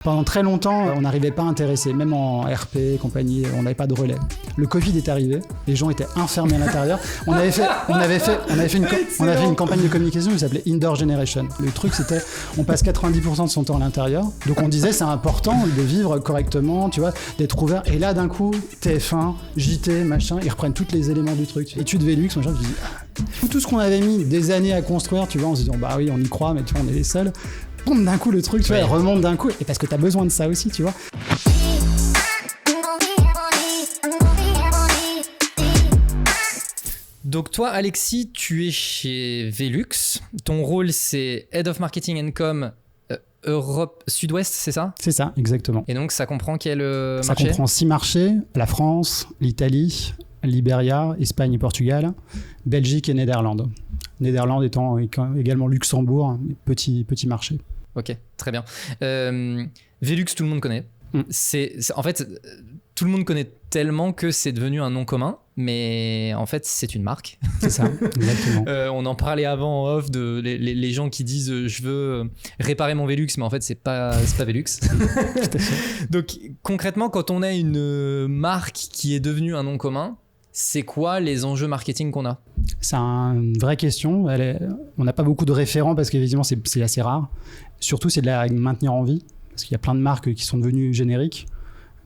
Pendant très longtemps, on n'arrivait pas à intéresser, même en RP et compagnie, on n'avait pas de relais. Le Covid est arrivé, les gens étaient enfermés à l'intérieur. On avait fait une campagne de communication qui s'appelait Indoor Generation. Le truc, c'était, on passe 90% de son temps à l'intérieur. Donc on disait, c'est important de vivre correctement, tu vois, d'être ouvert. Et là, d'un coup, TF1, JT, machin, ils reprennent tous les éléments du truc. Études Velux, machin, tu dis, tout ce qu'on avait mis des années à construire, tu vois, en se disant, bah oui, on y croit, mais tu vois, on est les seuls. Boum, d'un coup, le truc, tu vois, il remonte d'un coup. Et parce que t'as besoin de ça aussi, tu vois. Donc toi, Alexis, tu es chez Velux. Ton rôle, c'est Head of Marketing and Com Europe Sud-Ouest, c'est ça ? C'est ça, exactement. Et donc, ça comprend quel marché ? Ça comprend 6 marchés, la France, l'Italie, Libéria, Espagne et Portugal, Belgique et Néderlande. Néderlande étant également Luxembourg, petit marché. Ok, très bien. Velux, tout le monde connaît. En fait, tout le monde connaît tellement que c'est devenu un nom commun, mais en fait, c'est une marque. C'est ça, exactement. On en parlait avant en off de les gens qui disent je veux réparer mon Velux, mais en fait, c'est pas Velux. Donc, concrètement, quand on a une marque qui est devenue un nom commun, c'est quoi les enjeux marketing qu'on a ? C'est une vraie question. On n'a pas beaucoup de référents parce qu'évidemment, c'est assez rare. Surtout, c'est de la maintenir en vie. Parce qu'il y a plein de marques qui sont devenues génériques,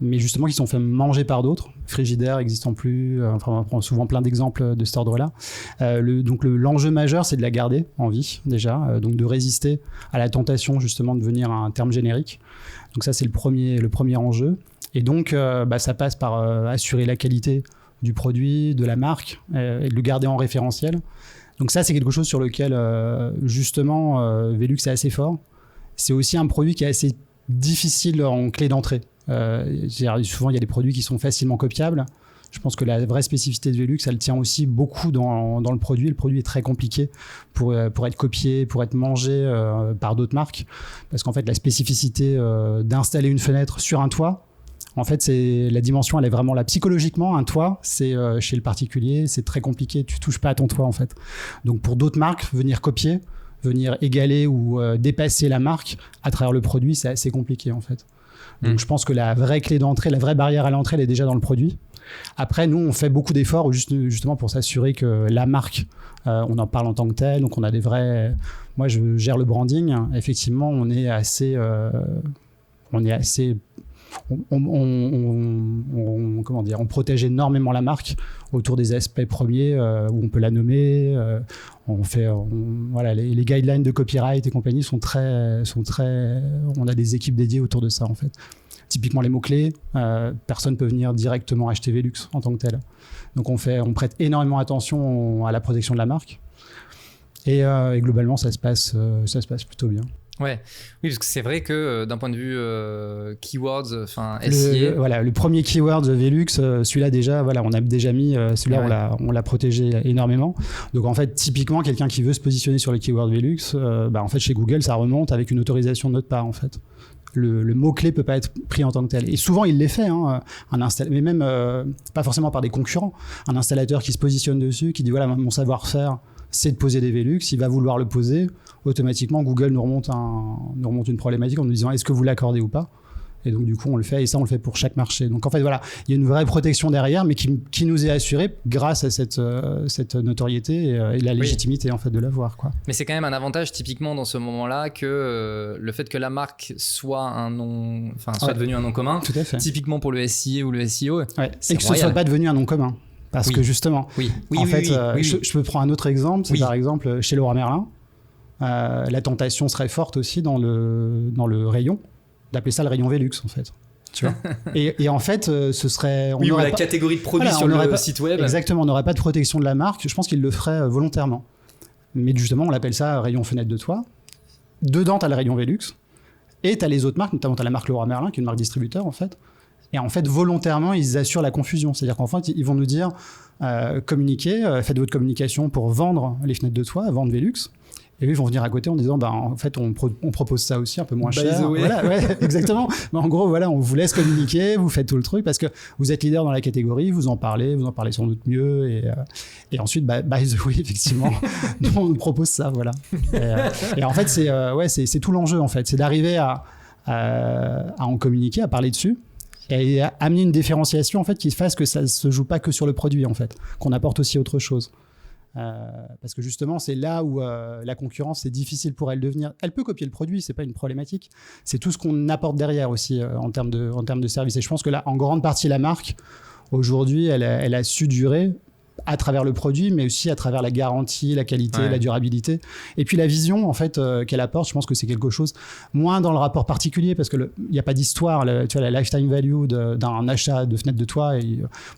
mais justement qui sont fait manger par d'autres. Frigidaire n'existant plus. On prend souvent plein d'exemples de cet ordre-là. Donc l'enjeu majeur, c'est de la garder en vie déjà. Donc de résister à la tentation justement de devenir un terme générique. Donc ça, c'est le premier enjeu. Et donc, ça passe par assurer la qualité du produit, de la marque, et de le garder en référentiel. Donc ça, c'est quelque chose sur lequel, justement, Velux est assez fort. C'est aussi un produit qui est assez difficile en clé d'entrée. Souvent, il y a des produits qui sont facilement copiables. Je pense que la vraie spécificité de Velux, elle tient aussi beaucoup dans le produit. Le produit est très compliqué pour être copié, pour être mangé par d'autres marques. Parce qu'en fait, la spécificité d'installer une fenêtre sur un toit, en fait, la dimension, elle est vraiment là. Psychologiquement, un toit, c'est chez le particulier, c'est très compliqué. Tu touches pas à ton toit, en fait. Donc, pour d'autres marques, venir copier, venir égaler ou dépasser la marque à travers le produit, c'est assez compliqué, en fait. Donc, je pense que la vraie clé d'entrée, la vraie barrière à l'entrée, elle est déjà dans le produit. Après, nous, on fait beaucoup d'efforts justement pour s'assurer que la marque, on en parle en tant que telle. Donc, on a des vrais... Moi, je gère le branding. Effectivement, on est assez... On protège énormément la marque autour des aspects premiers où on peut la nommer. Les guidelines de copyright et compagnie sont très. On a des équipes dédiées autour de ça en fait. Typiquement les mots-clés, personne peut venir directement acheter Velux en tant que tel. Donc on prête énormément attention à la protection de la marque. Et globalement, ça se passe plutôt bien. Ouais, oui, parce que c'est vrai que d'un point de vue keywords, enfin SIA. Le premier keyword de Velux, celui-là déjà, on a déjà mis, celui-là on l'a protégé énormément. Donc en fait, typiquement, quelqu'un qui veut se positionner sur les keywords Velux, en fait chez Google, ça remonte avec une autorisation de notre part en fait. Le mot-clé peut pas être pris en tant que tel. Et souvent, il l'est fait, mais même pas forcément par des concurrents. Un installateur qui se positionne dessus, qui dit voilà, mon savoir-faire, c'est de poser des Velux, il va vouloir le poser, automatiquement Google nous remonte une problématique en nous disant est-ce que vous l'accordez ou pas ? Et donc du coup on le fait, et ça on le fait pour chaque marché. Donc en fait voilà, il y a une vraie protection derrière, mais qui nous est assurée grâce à cette notoriété et la légitimité en fait de l'avoir, quoi. Mais c'est quand même un avantage typiquement dans ce moment-là que le fait que la marque soit devenue un nom commun, tout à fait. Typiquement pour le SIA ou le SEO, et que ce soit pas devenu un nom commun. Parce que justement, je peux prendre un autre exemple, c'est par exemple chez Leroy Merlin, la tentation serait forte aussi dans le rayon, d'appeler ça le rayon Velux en fait. Tu vois. et en fait, ce serait... catégorie de produits sur le site web. Exactement, on n'aurait pas de protection de la marque, je pense qu'ils le feraient volontairement. Mais justement, on l'appelle ça rayon fenêtre de toit. Dedans, tu as le rayon Velux, et tu as les autres marques, notamment tu as la marque Leroy Merlin, qui est une marque distributeur en fait. Et en fait, volontairement, ils assurent la confusion. C'est-à-dire qu'en fait, ils vont nous dire communiquez, faites votre communication pour vendre les fenêtres de toit, vendre Velux. Et eux, ils vont venir à côté en disant en fait, on propose ça aussi un peu moins cher. Voilà, exactement. Mais en gros, on vous laisse communiquer, vous faites tout le truc parce que vous êtes leader dans la catégorie, vous en parlez sans doute mieux. Et ensuite, by the way, effectivement, on propose ça. Voilà. Et en fait, c'est tout l'enjeu, en fait. C'est d'arriver à en communiquer, à parler dessus et à amener une différenciation en fait qui fasse que ça ne se joue pas que sur le produit en fait, qu'on apporte aussi autre chose. Parce que justement, c'est là où la concurrence, c'est difficile pour elle de venir. Elle peut copier le produit, c'est pas une problématique. C'est tout ce qu'on apporte derrière aussi en termes de service. Et je pense que là, en grande partie, la marque, aujourd'hui, elle a su durer à travers le produit, mais aussi à travers la garantie, la qualité, la durabilité. Et puis la vision, en fait, qu'elle apporte, je pense que c'est quelque chose, moins dans le rapport particulier, parce qu'il n'y a pas d'histoire. Tu vois, la lifetime value d'un achat de fenêtre de toit,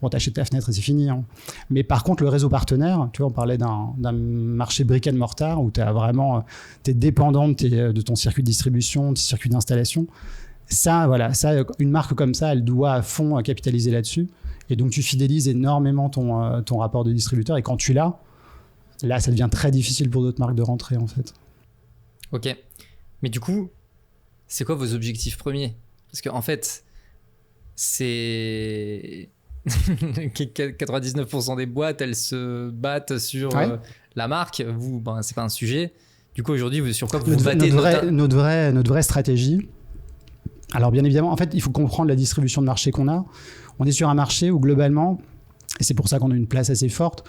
bon, t'achètes ta fenêtre et c'est fini. Hein. Mais par contre, le réseau partenaire, tu vois, on parlait d'un marché brick and mortar, où t'es dépendant de ton circuit de distribution, de tes circuits d'installation. Ça, une marque comme ça, elle doit à fond capitaliser là-dessus. Et donc, tu fidélises énormément ton rapport de distributeur. Et quand tu l'as, là, ça devient très difficile pour d'autres marques de rentrer, en fait. Ok. Mais du coup, c'est quoi vos objectifs premiers ? Parce qu'en fait, c'est 99% des boîtes, elles se battent sur la marque. Vous, c'est pas un sujet. Du coup, aujourd'hui, sur quoi vous vous battez ? Notre vraie stratégie. Alors, bien évidemment, en fait, il faut comprendre la distribution de marché qu'on a. On est sur un marché où, globalement, et c'est pour ça qu'on a une place assez forte,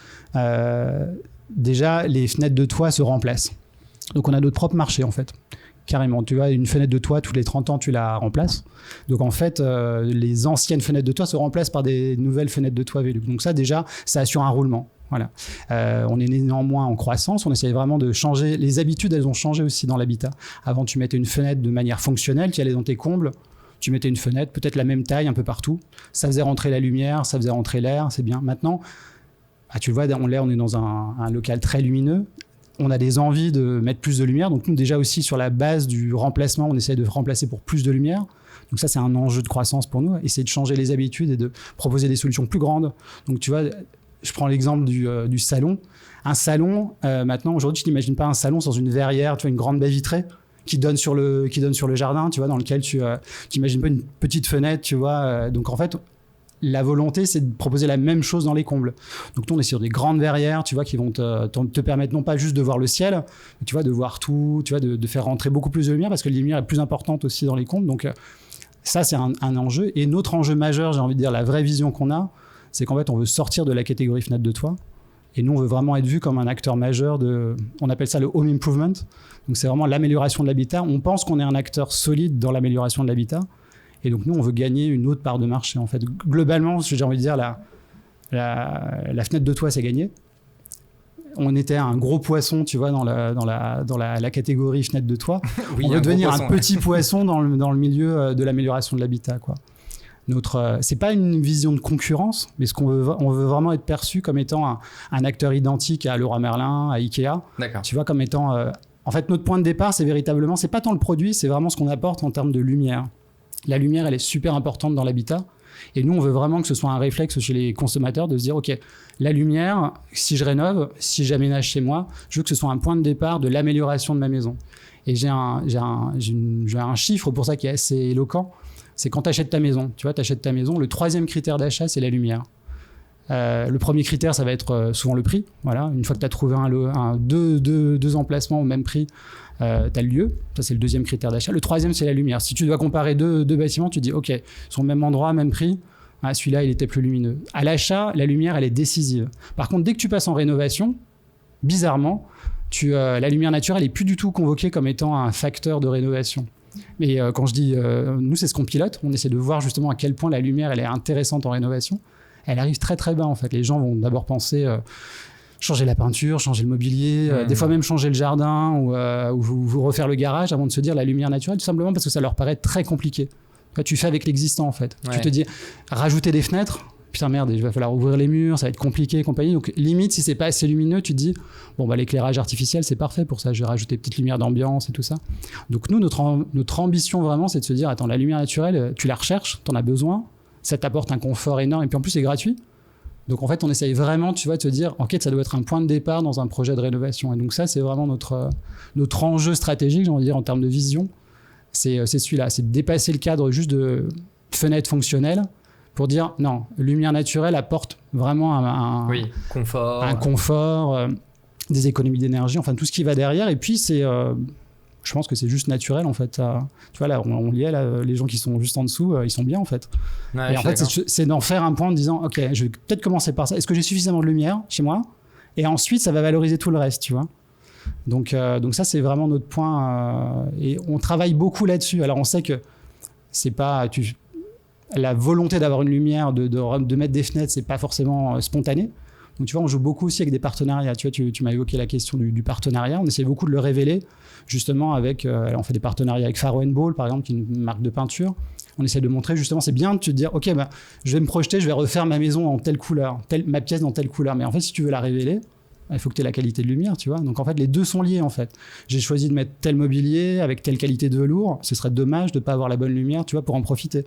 déjà, les fenêtres de toit se remplacent. Donc, on a notre propre marché, en fait. Carrément. Tu vois, une fenêtre de toit, tous les 30 ans, tu la remplaces. Donc, en fait, les anciennes fenêtres de toit se remplacent par des nouvelles fenêtres de toit Velux. Donc, ça, déjà, ça assure un roulement. Voilà. On est néanmoins en croissance. On essaye vraiment de changer. Les habitudes, elles ont changé aussi dans l'habitat. Avant, tu mettais une fenêtre de manière fonctionnelle qui allait dans tes combles. Tu mettais une fenêtre, peut-être la même taille un peu partout. Ça faisait rentrer la lumière, ça faisait rentrer l'air, c'est bien. Maintenant, tu le vois, on est dans un local très lumineux. On a des envies de mettre plus de lumière. Donc nous, déjà aussi, sur la base du remplacement, on essaye de remplacer pour plus de lumière. Donc ça, c'est un enjeu de croissance pour nous. Essayer de changer les habitudes et de proposer des solutions plus grandes. Donc tu vois, je prends l'exemple du salon. Un salon, maintenant, aujourd'hui, tu n'imagines pas un salon sans une verrière, tu vois, une grande baie vitrée qui donne sur le jardin, tu vois, dans lequel tu n'imagines pas une petite fenêtre, tu vois. Donc en fait, la volonté, c'est de proposer la même chose dans les combles. Donc nous, on est sur des grandes verrières, tu vois, qui vont te permettre non pas juste de voir le ciel, mais tu vois, de voir tout, tu vois, de faire rentrer beaucoup plus de lumière, parce que la lumière est plus importante aussi dans les combles. Donc ça, c'est un enjeu. Et notre enjeu majeur, j'ai envie de dire, la vraie vision qu'on a, c'est qu'en fait, on veut sortir de la catégorie fenêtre de toit. Et nous, on veut vraiment être vu comme un acteur majeur on appelle ça le home improvement. Donc, c'est vraiment l'amélioration de l'habitat. On pense qu'on est un acteur solide dans l'amélioration de l'habitat. Et donc, nous, on veut gagner une autre part de marché, en fait. Globalement, j'ai envie de dire, la fenêtre de toit, c'est gagné. On était un gros poisson, tu vois, dans la catégorie fenêtre de toit. Oui, on veut devenir un petit poisson dans le milieu de l'amélioration de l'habitat, quoi. C'est pas une vision de concurrence, mais on veut vraiment être perçu comme étant un acteur identique à Leroy Merlin, à Ikea. D'accord. Tu vois, comme étant... en fait, notre point de départ, c'est pas tant le produit, c'est vraiment ce qu'on apporte en termes de lumière. La lumière, elle est super importante dans l'habitat. Et nous, on veut vraiment que ce soit un réflexe chez les consommateurs de se dire, OK, la lumière, si je rénove, si j'aménage chez moi, je veux que ce soit un point de départ de l'amélioration de ma maison. Et j'ai un chiffre pour ça qui est assez éloquent. C'est quand tu achètes ta maison. Tu vois, tu achètes ta maison, le 3e critère d'achat, c'est la lumière. Le premier critère, ça va être souvent le prix. Voilà. Une fois que tu as trouvé deux emplacements au même prix, tu as le lieu. Ça, c'est le 2e critère d'achat. Le 3e, c'est la lumière. Si tu dois comparer deux bâtiments, tu dis, OK, ils sont au même endroit, même prix. Ah, celui-là, il était plus lumineux. À l'achat, la lumière, elle est décisive. Par contre, dès que tu passes en rénovation, bizarrement, la lumière naturelle n'est plus du tout convoquée comme étant un facteur de rénovation. Mais quand je dis, nous, c'est ce qu'on pilote. On essaie de voir justement à quel point la lumière, elle est intéressante en rénovation. Elle arrive très, très bas, en fait. Les gens vont d'abord penser changer la peinture, changer le mobilier, des fois même changer le jardin ou refaire le garage avant de se dire la lumière naturelle, tout simplement parce que ça leur paraît très compliqué. Tu fais avec l'existant, en fait. Ouais. Tu te dis, rajouter des fenêtres, putain merde, il va falloir ouvrir les murs, ça va être compliqué et compagnie. Donc limite, si c'est pas assez lumineux, tu te dis, bon, l'éclairage artificiel, c'est parfait pour ça, je vais rajouter des petites lumières d'ambiance et tout ça. Donc nous, notre ambition vraiment, c'est de se dire, attends, la lumière naturelle, tu la recherches, t'en as besoin, ça t'apporte un confort énorme et puis en plus, c'est gratuit. Donc en fait, on essaye vraiment, tu vois, de se dire, ok, ça doit être un point de départ dans un projet de rénovation. Et donc ça, c'est vraiment notre enjeu stratégique, j'ai envie de dire, en termes de vision. C'est celui-là, c'est de dépasser le cadre juste de fenêtre fonctionnelle pour dire, non, lumière naturelle apporte vraiment un confort, des économies d'énergie, enfin tout ce qui va derrière. Et puis, je je pense que c'est juste naturel en fait. Tu vois là, on y est là, les gens qui sont juste en dessous, ils sont bien en fait. Ouais, et en fait, c'est d'en faire un point en disant, ok, je vais peut-être commencer par ça. Est-ce que j'ai suffisamment de lumière chez moi? Et ensuite, ça va valoriser tout le reste, tu vois. Donc ça, c'est vraiment notre point. Et on travaille beaucoup là-dessus. Alors, on sait que c'est pas la volonté d'avoir une lumière, de mettre des fenêtres, c'est pas forcément spontané. Donc tu vois, on joue beaucoup aussi avec des partenariats. Tu vois, tu m'as évoqué la question du partenariat. On essaie beaucoup de le révéler, justement avec. On fait des partenariats avec Faro & Ball, par exemple, qui est une marque de peinture. On essaie de montrer justement, c'est bien de te dire, ok, bah, je vais me projeter, je vais refaire ma maison en telle couleur, ma pièce dans telle couleur. Mais en fait, si tu veux la révéler, il faut que tu aies la qualité de lumière, tu vois. Donc en fait, les deux sont liés en fait. J'ai choisi de mettre tel mobilier avec telle qualité de velours. Ce serait dommage de ne pas avoir la bonne lumière, tu vois, pour en profiter.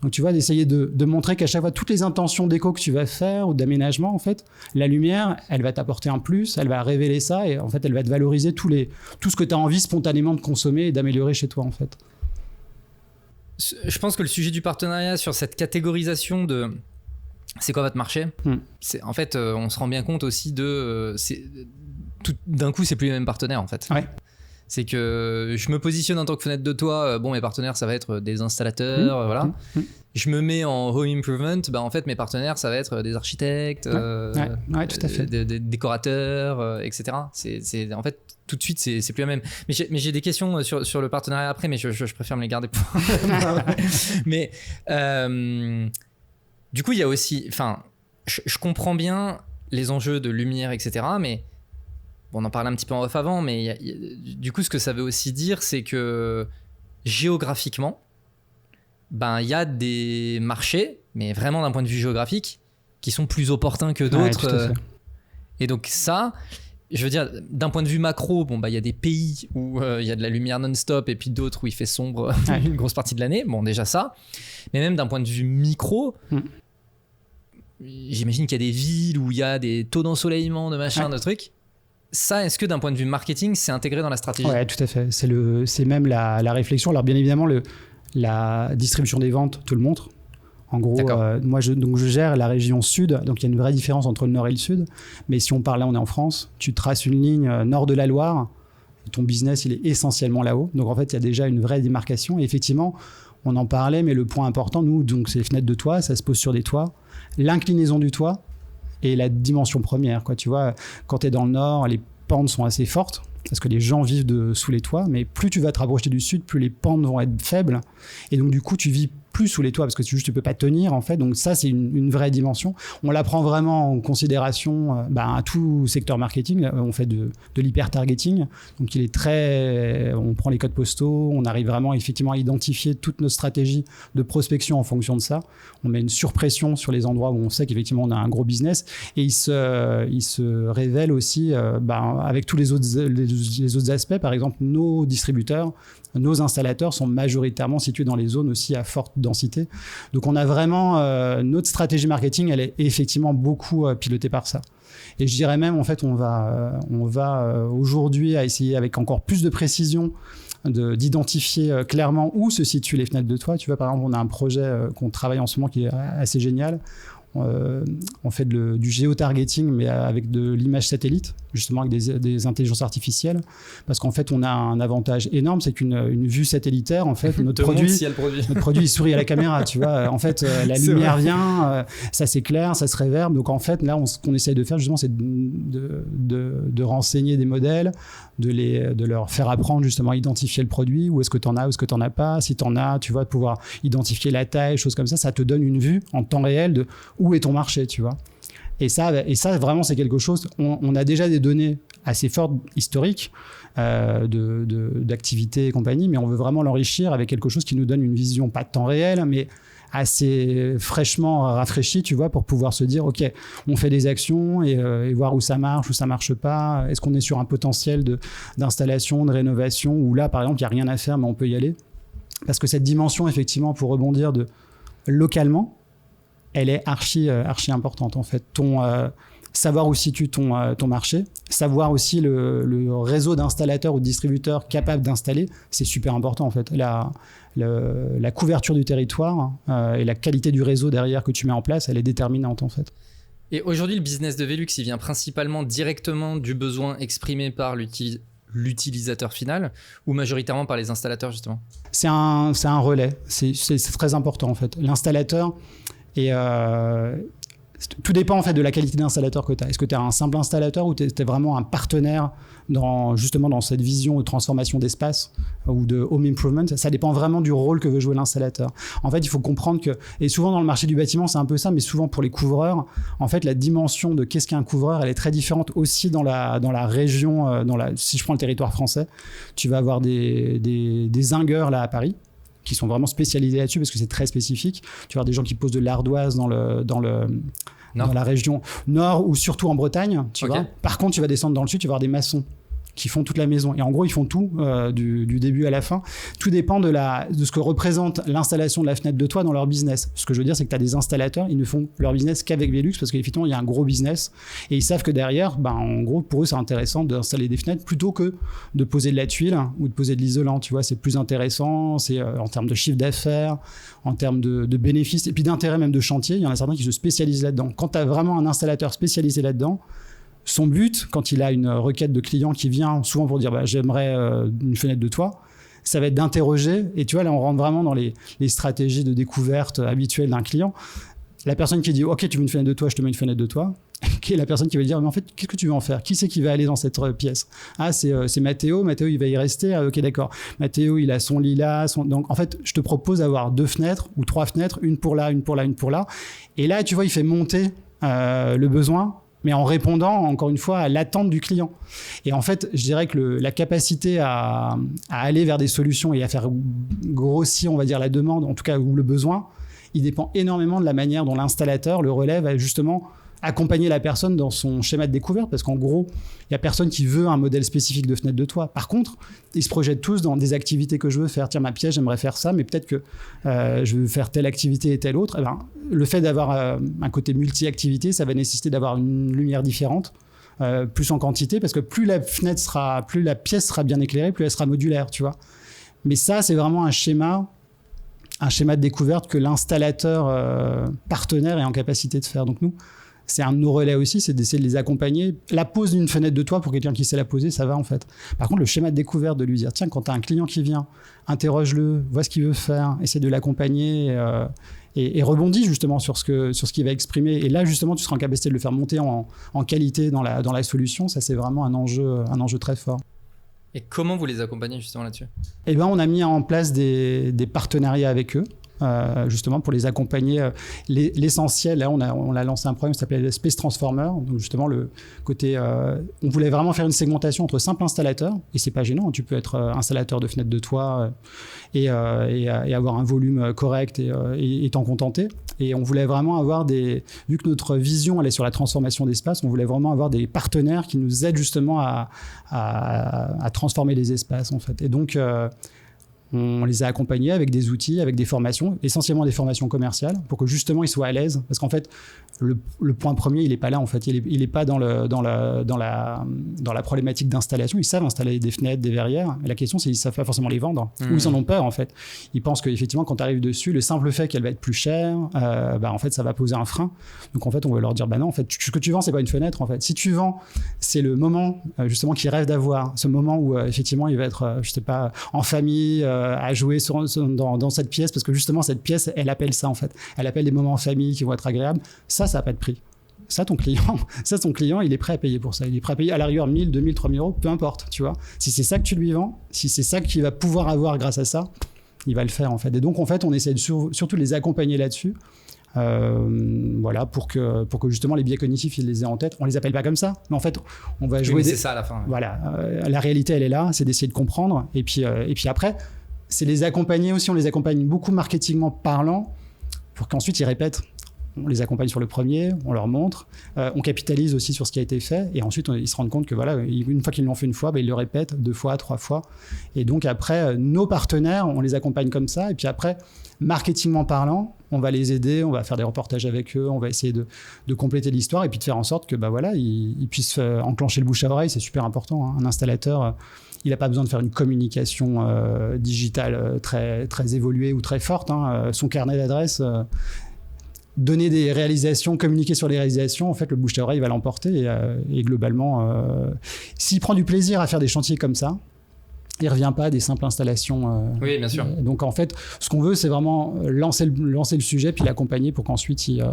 Donc tu vois, d'essayer de montrer qu'à chaque fois, toutes les intentions déco que tu vas faire ou d'aménagement, en fait, la lumière, elle va t'apporter un plus, elle va révéler ça et en fait, elle va te valoriser tout ce que tu as envie spontanément de consommer et d'améliorer chez toi, en fait. Je pense que le sujet du partenariat sur cette catégorisation de c'est quoi votre marché, en fait, on se rend bien compte aussi d'un coup, c'est plus les mêmes partenaires, en fait. Ouais. C'est que je me positionne en tant que fenêtre de toit, mes partenaires ça va être des installateurs, voilà. Je me mets en home improvement, en fait mes partenaires ça va être des architectes, tout à fait. des décorateurs, etc. C'est en fait tout de suite c'est plus la même. Mais j'ai des questions sur le partenariat après, mais je préfère me les garder pour. Mais du coup il y a aussi, enfin je comprends bien les enjeux de lumière, etc. Mais on en parlait un petit peu en off avant, mais du coup, ce que ça veut aussi dire, c'est que géographiquement, il y a des marchés, mais vraiment d'un point de vue géographique, qui sont plus opportuns que d'autres. Ouais, et donc ça, je veux dire, d'un point de vue macro, il y a des pays où il y a de la lumière non-stop et puis d'autres où il fait sombre une grosse partie de l'année. Bon, déjà ça. Mais même d'un point de vue micro, j'imagine qu'il y a des villes où il y a des taux d'ensoleillement, de machin, de trucs. Ça, est-ce que d'un point de vue marketing, c'est intégré dans la stratégie? Ouais, tout à fait. C'est même la réflexion. Alors, bien évidemment, la distribution des ventes te le montre. En gros, moi, je gère la région sud. Donc, il y a une vraie différence entre le nord et le sud. Mais si on parle là, on est en France. Tu traces une ligne nord de la Loire. Ton business, il est essentiellement là-haut. Donc, en fait, il y a déjà une vraie démarcation. Et effectivement, on en parlait, mais le point important, nous, donc, c'est les fenêtres de toit. Ça se pose sur des toits. L'inclinaison du toit et la dimension première, quoi. Tu vois, quand tu es dans le nord, les pentes sont assez fortes parce que les gens vivent sous les toits, mais plus tu vas te rapprocher du sud, plus les pentes vont être faibles et donc du coup tu vis plus sous les toits parce que tu peux pas tenir en fait. Donc ça c'est une vraie dimension. On la prend vraiment en considération à tout secteur marketing. On fait de l'hyper-targeting, donc on prend les codes postaux, on arrive vraiment effectivement à identifier toute notre stratégie de prospection en fonction de ça. On met une surpression sur les endroits où on sait qu'effectivement on a un gros business et il se révèle aussi avec tous les autres aspects. Par exemple, nos distributeurs, nos installateurs sont majoritairement situés dans les zones aussi à forte densité. Donc on a vraiment notre stratégie marketing, elle est effectivement beaucoup pilotée par ça. Et je dirais même en fait on va aujourd'hui à essayer avec encore plus de précision d'identifier clairement où se situent les fenêtres de toit. Tu vois, par exemple, on a un projet qu'on travaille en ce moment qui est assez génial. On fait du géotargeting mais avec de l'image satellite, justement avec des intelligences artificielles, parce qu'en fait on a un avantage énorme, c'est qu'une vue satellitaire, en fait notre produit il sourit à la caméra, tu vois, en fait la lumière vient, ça s'éclaire, ça se réverbe, donc en fait là ce qu'on essaye de faire justement c'est de renseigner des modèles, de leur faire apprendre justement à identifier le produit, où est-ce que tu en as, où est-ce que tu n'en as pas, si tu en as, tu vois, de pouvoir identifier la taille, choses comme ça te donne une vue en temps réel de où est ton marché, tu vois. Et ça vraiment, c'est quelque chose. On a déjà des données assez fortes historiques d'activité et compagnie, mais on veut vraiment l'enrichir avec quelque chose qui nous donne une vision, pas de temps réel, mais assez fraîchement rafraîchie, tu vois, pour pouvoir se dire, OK, on fait des actions et voir où ça marche pas. Est-ce qu'on est sur un potentiel d'installation, de rénovation, où là, par exemple, il n'y a rien à faire, mais on peut y aller. Parce que cette dimension, effectivement, pour rebondir localement, elle est archi importante en fait. Savoir où situe ton marché, savoir aussi le réseau d'installateurs ou de distributeurs capables d'installer, c'est super important en fait. La couverture du territoire et la qualité du réseau derrière que tu mets en place, elle est déterminante en fait. Et aujourd'hui, le business de Velux, il vient principalement directement du besoin exprimé par l'utilisateur final ou majoritairement par les installateurs justement? C'est un relais, c'est très important en fait. L'installateur tout dépend en fait de la qualité d'installateur que tu as. Est-ce que tu es un simple installateur ou tu es vraiment un partenaire justement dans cette vision de transformation d'espace ou de home improvement? Ça dépend vraiment du rôle que veut jouer l'installateur. En fait, il faut comprendre que, et souvent dans le marché du bâtiment, c'est un peu ça, mais souvent pour les couvreurs, en fait, la dimension de qu'est-ce qu'un couvreur, elle est très différente aussi dans la région, si je prends le territoire français, tu vas avoir des zingueurs là à Paris, qui sont vraiment spécialisés là-dessus parce que c'est très spécifique. Tu vas avoir des gens qui posent de l'ardoise dans la région nord ou surtout en Bretagne, tu vois. Par contre, tu vas descendre dans le sud, tu vas avoir des maçons qui font toute la maison. Et en gros, ils font tout du début à la fin. Tout dépend de ce que représente l'installation de la fenêtre de toit dans leur business. Ce que je veux dire, c'est que tu as des installateurs, ils ne font leur business qu'avec Velux parce qu'effectivement, il y a un gros business. Et ils savent que derrière, en gros, pour eux, c'est intéressant d'installer des fenêtres plutôt que de poser de la tuile ou de poser de l'isolant. Tu vois, c'est plus intéressant. C'est en termes de chiffre d'affaires, en termes de bénéfices et puis d'intérêt même de chantier. Il y en a certains qui se spécialisent là-dedans. Quand tu as vraiment un installateur spécialisé là-dedans, son but, quand il a une requête de client qui vient souvent pour dire j'aimerais une fenêtre de toit, ça va être d'interroger. Et tu vois, là, on rentre vraiment dans les stratégies de découverte habituelles d'un client. La personne qui dit OK, tu veux une fenêtre de toit, je te mets une fenêtre de toit. Qui est la personne qui va dire mais en fait, qu'est-ce que tu veux en faire? Qui c'est qui va aller dans cette pièce? Ah, c'est Mathéo. Mathéo, il va y rester. Ah, OK, d'accord. Mathéo, il a son lit là. Donc, en fait, je te propose d'avoir 2 fenêtres ou 3 fenêtres, une pour là, une pour là, une pour là. Et là, tu vois, il fait monter le besoin, mais en répondant, encore une fois, à l'attente du client. Et en fait, je dirais que la capacité à aller vers des solutions et à faire grossir, on va dire, la demande, en tout cas, ou le besoin, il dépend énormément de la manière dont l'installateur, le relais, va justement accompagner la personne dans son schéma de découverte, parce qu'en gros, il n'y a personne qui veut un modèle spécifique de fenêtre de toit. Par contre, ils se projettent tous dans des activités que je veux faire. Tiens, ma pièce, j'aimerais faire ça, mais peut-être que je veux faire telle activité et telle autre. Eh ben, le fait d'avoir un côté multi-activité, ça va nécessiter d'avoir une lumière différente, plus en quantité, parce que plus la pièce sera bien éclairée, plus elle sera modulaire, tu vois. Mais ça, c'est vraiment un schéma de découverte que l'installateur partenaire est en capacité de faire. Donc nous, c'est un de nos relais aussi, c'est d'essayer de les accompagner. La pose d'une fenêtre de toit pour quelqu'un qui sait la poser, ça va en fait. Par contre, le schéma de découverte, de lui dire, tiens, quand tu as un client qui vient, interroge-le, vois ce qu'il veut faire, essaie de l'accompagner et rebondis justement sur ce qu'il va exprimer. Et là, justement, tu seras en capacité de le faire monter en qualité dans la solution. Ça, c'est vraiment un enjeu très fort. Et comment vous les accompagnez justement là-dessus? Eh ben, on a mis en place des partenariats avec eux. Justement pour les accompagner. L'essentiel, là, on a lancé un programme qui s'appelait Space Transformer. Donc justement, le côté, on voulait vraiment faire une segmentation entre simples installateurs, et c'est pas gênant, tu peux être installateur de fenêtres de toit et avoir un volume correct et t'en contenter. Et on voulait vraiment avoir vu que notre vision elle est sur la transformation d'espace, on voulait vraiment avoir des partenaires qui nous aident justement à transformer les espaces en fait. Et donc on les a accompagnés avec des outils, avec des formations, essentiellement des formations commerciales, pour que justement ils soient à l'aise. Parce qu'en fait, le point premier, il n'est pas là en fait. Il n'est pas dans la problématique d'installation. Ils savent installer des fenêtres, des verrières. Mais la question, c'est qu'ils ne savent pas forcément les vendre. Ou ils en ont peur en fait. Ils pensent qu'effectivement, quand tu arrives dessus, le simple fait qu'elle va être plus chère, en fait, ça va poser un frein. Donc en fait, on va leur dire, non, en fait, ce que tu vends, c'est pas une fenêtre en fait. Si tu vends, c'est le moment justement qu'ils rêvent d'avoir. Ce moment où effectivement, il va être, je sais pas, en famille, à jouer dans cette pièce, parce que justement, cette pièce, elle appelle ça en fait. Elle appelle des moments en famille qui vont être agréables. Ça n'a pas de prix. Ça, ton client, il est prêt à payer pour ça. Il est prêt à payer à la rigueur 1000, 2000, 3000 euros, peu importe, tu vois. Si c'est ça que tu lui vends, si c'est ça qu'il va pouvoir avoir grâce à ça, il va le faire, en fait. Et donc, en fait, on essaie surtout de les accompagner là-dessus. Voilà, pour que justement les biais cognitifs, ils les aient en tête. On les appelle pas comme ça, mais en fait, on va jouer. C'est ça à la fin. Ouais. Voilà, la réalité, elle est là, c'est d'essayer de comprendre. Et puis après, c'est les accompagner aussi. On les accompagne beaucoup marketingment parlant, pour qu'ensuite ils répètent. On les accompagne sur le premier, on leur montre, on capitalise aussi sur ce qui a été fait, et ensuite ils se rendent compte que voilà, une fois qu'ils l'ont fait une fois, ils le répètent 2 fois, 3 fois. Et donc après, nos partenaires, on les accompagne comme ça, et puis après, marketingment parlant, on va les aider, on va faire des reportages avec eux, on va essayer de compléter l'histoire, et puis de faire en sorte que ils puissent enclencher le bouche à oreille. C'est super important, hein. Un installateur, il n'a pas besoin de faire une communication digitale très, très évoluée ou très forte, hein. Son carnet d'adresses, donner des réalisations, communiquer sur les réalisations, en fait, le bouche-à-oreille va l'emporter. Et globalement, s'il prend du plaisir à faire des chantiers comme ça, il ne revient pas à des simples installations. Oui, bien sûr. Donc, en fait, ce qu'on veut, c'est vraiment lancer le sujet, puis l'accompagner pour qu'ensuite, il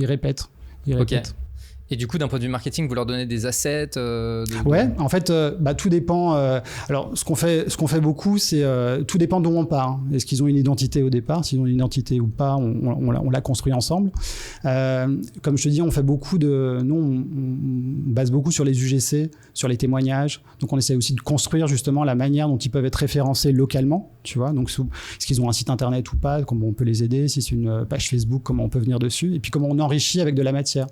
répète. Ok. Et du coup, d'un point de vue marketing, vous leur donnez des assets Ouais, en fait, tout dépend. Alors, ce qu'on fait beaucoup, c'est tout dépend d'où on part. Est-ce qu'ils ont une identité au départ? S'ils ont une identité ou pas, on la construit ensemble. Comme je te dis, on fait beaucoup nous, on base beaucoup sur les UGC, sur les témoignages. Donc, on essaie aussi de construire justement la manière dont ils peuvent être référencés localement. Tu vois, donc est-ce qu'ils ont un site internet ou pas? Comment on peut les aider? Si c'est une page Facebook, comment on peut venir dessus? Et puis, comment on enrichit avec de la matière.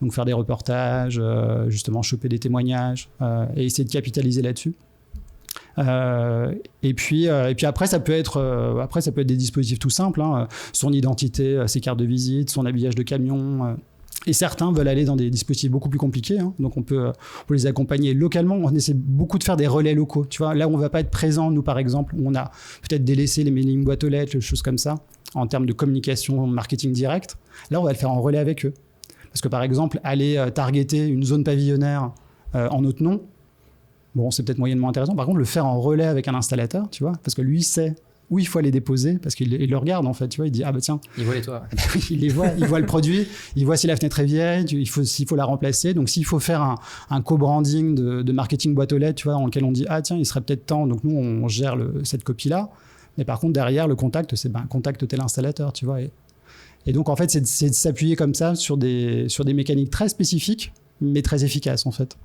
Donc, faire des reportages, justement choper des témoignages et essayer de capitaliser là-dessus. Et puis après ça peut être des dispositifs tout simples, son identité, ses cartes de visite, son habillage de camion. Et certains veulent aller dans des dispositifs beaucoup plus compliqués, donc on peut les accompagner localement. On essaie beaucoup de faire des relais locaux. Tu vois, là où on va pas être présent, nous par exemple, où on a peut-être délaissé les mailing boîtes aux lettres, des choses comme ça, en termes de communication, marketing direct. Là, on va le faire en relais avec eux. Parce que par exemple, aller targeter une zone pavillonnaire en notre nom, bon, c'est peut-être moyennement intéressant. Par contre, le faire en relais avec un installateur, tu vois, parce que lui sait où il faut aller déposer, parce qu'il le regarde en fait, tu vois, il dit ah bah tiens. Il voit les toits. il les voit, il voit le produit, il voit si la fenêtre est vieille, s'il faut la remplacer. Donc s'il faut faire un co-branding de marketing boîte aux lettres, tu vois, dans lequel on dit ah tiens, il serait peut-être temps. Donc nous on gère cette copie-là. Mais par contre derrière le contact, c'est contacte tel installateur, tu vois. Et donc, en fait, c'est de s'appuyer comme ça sur des mécaniques très spécifiques, mais très efficaces, en fait.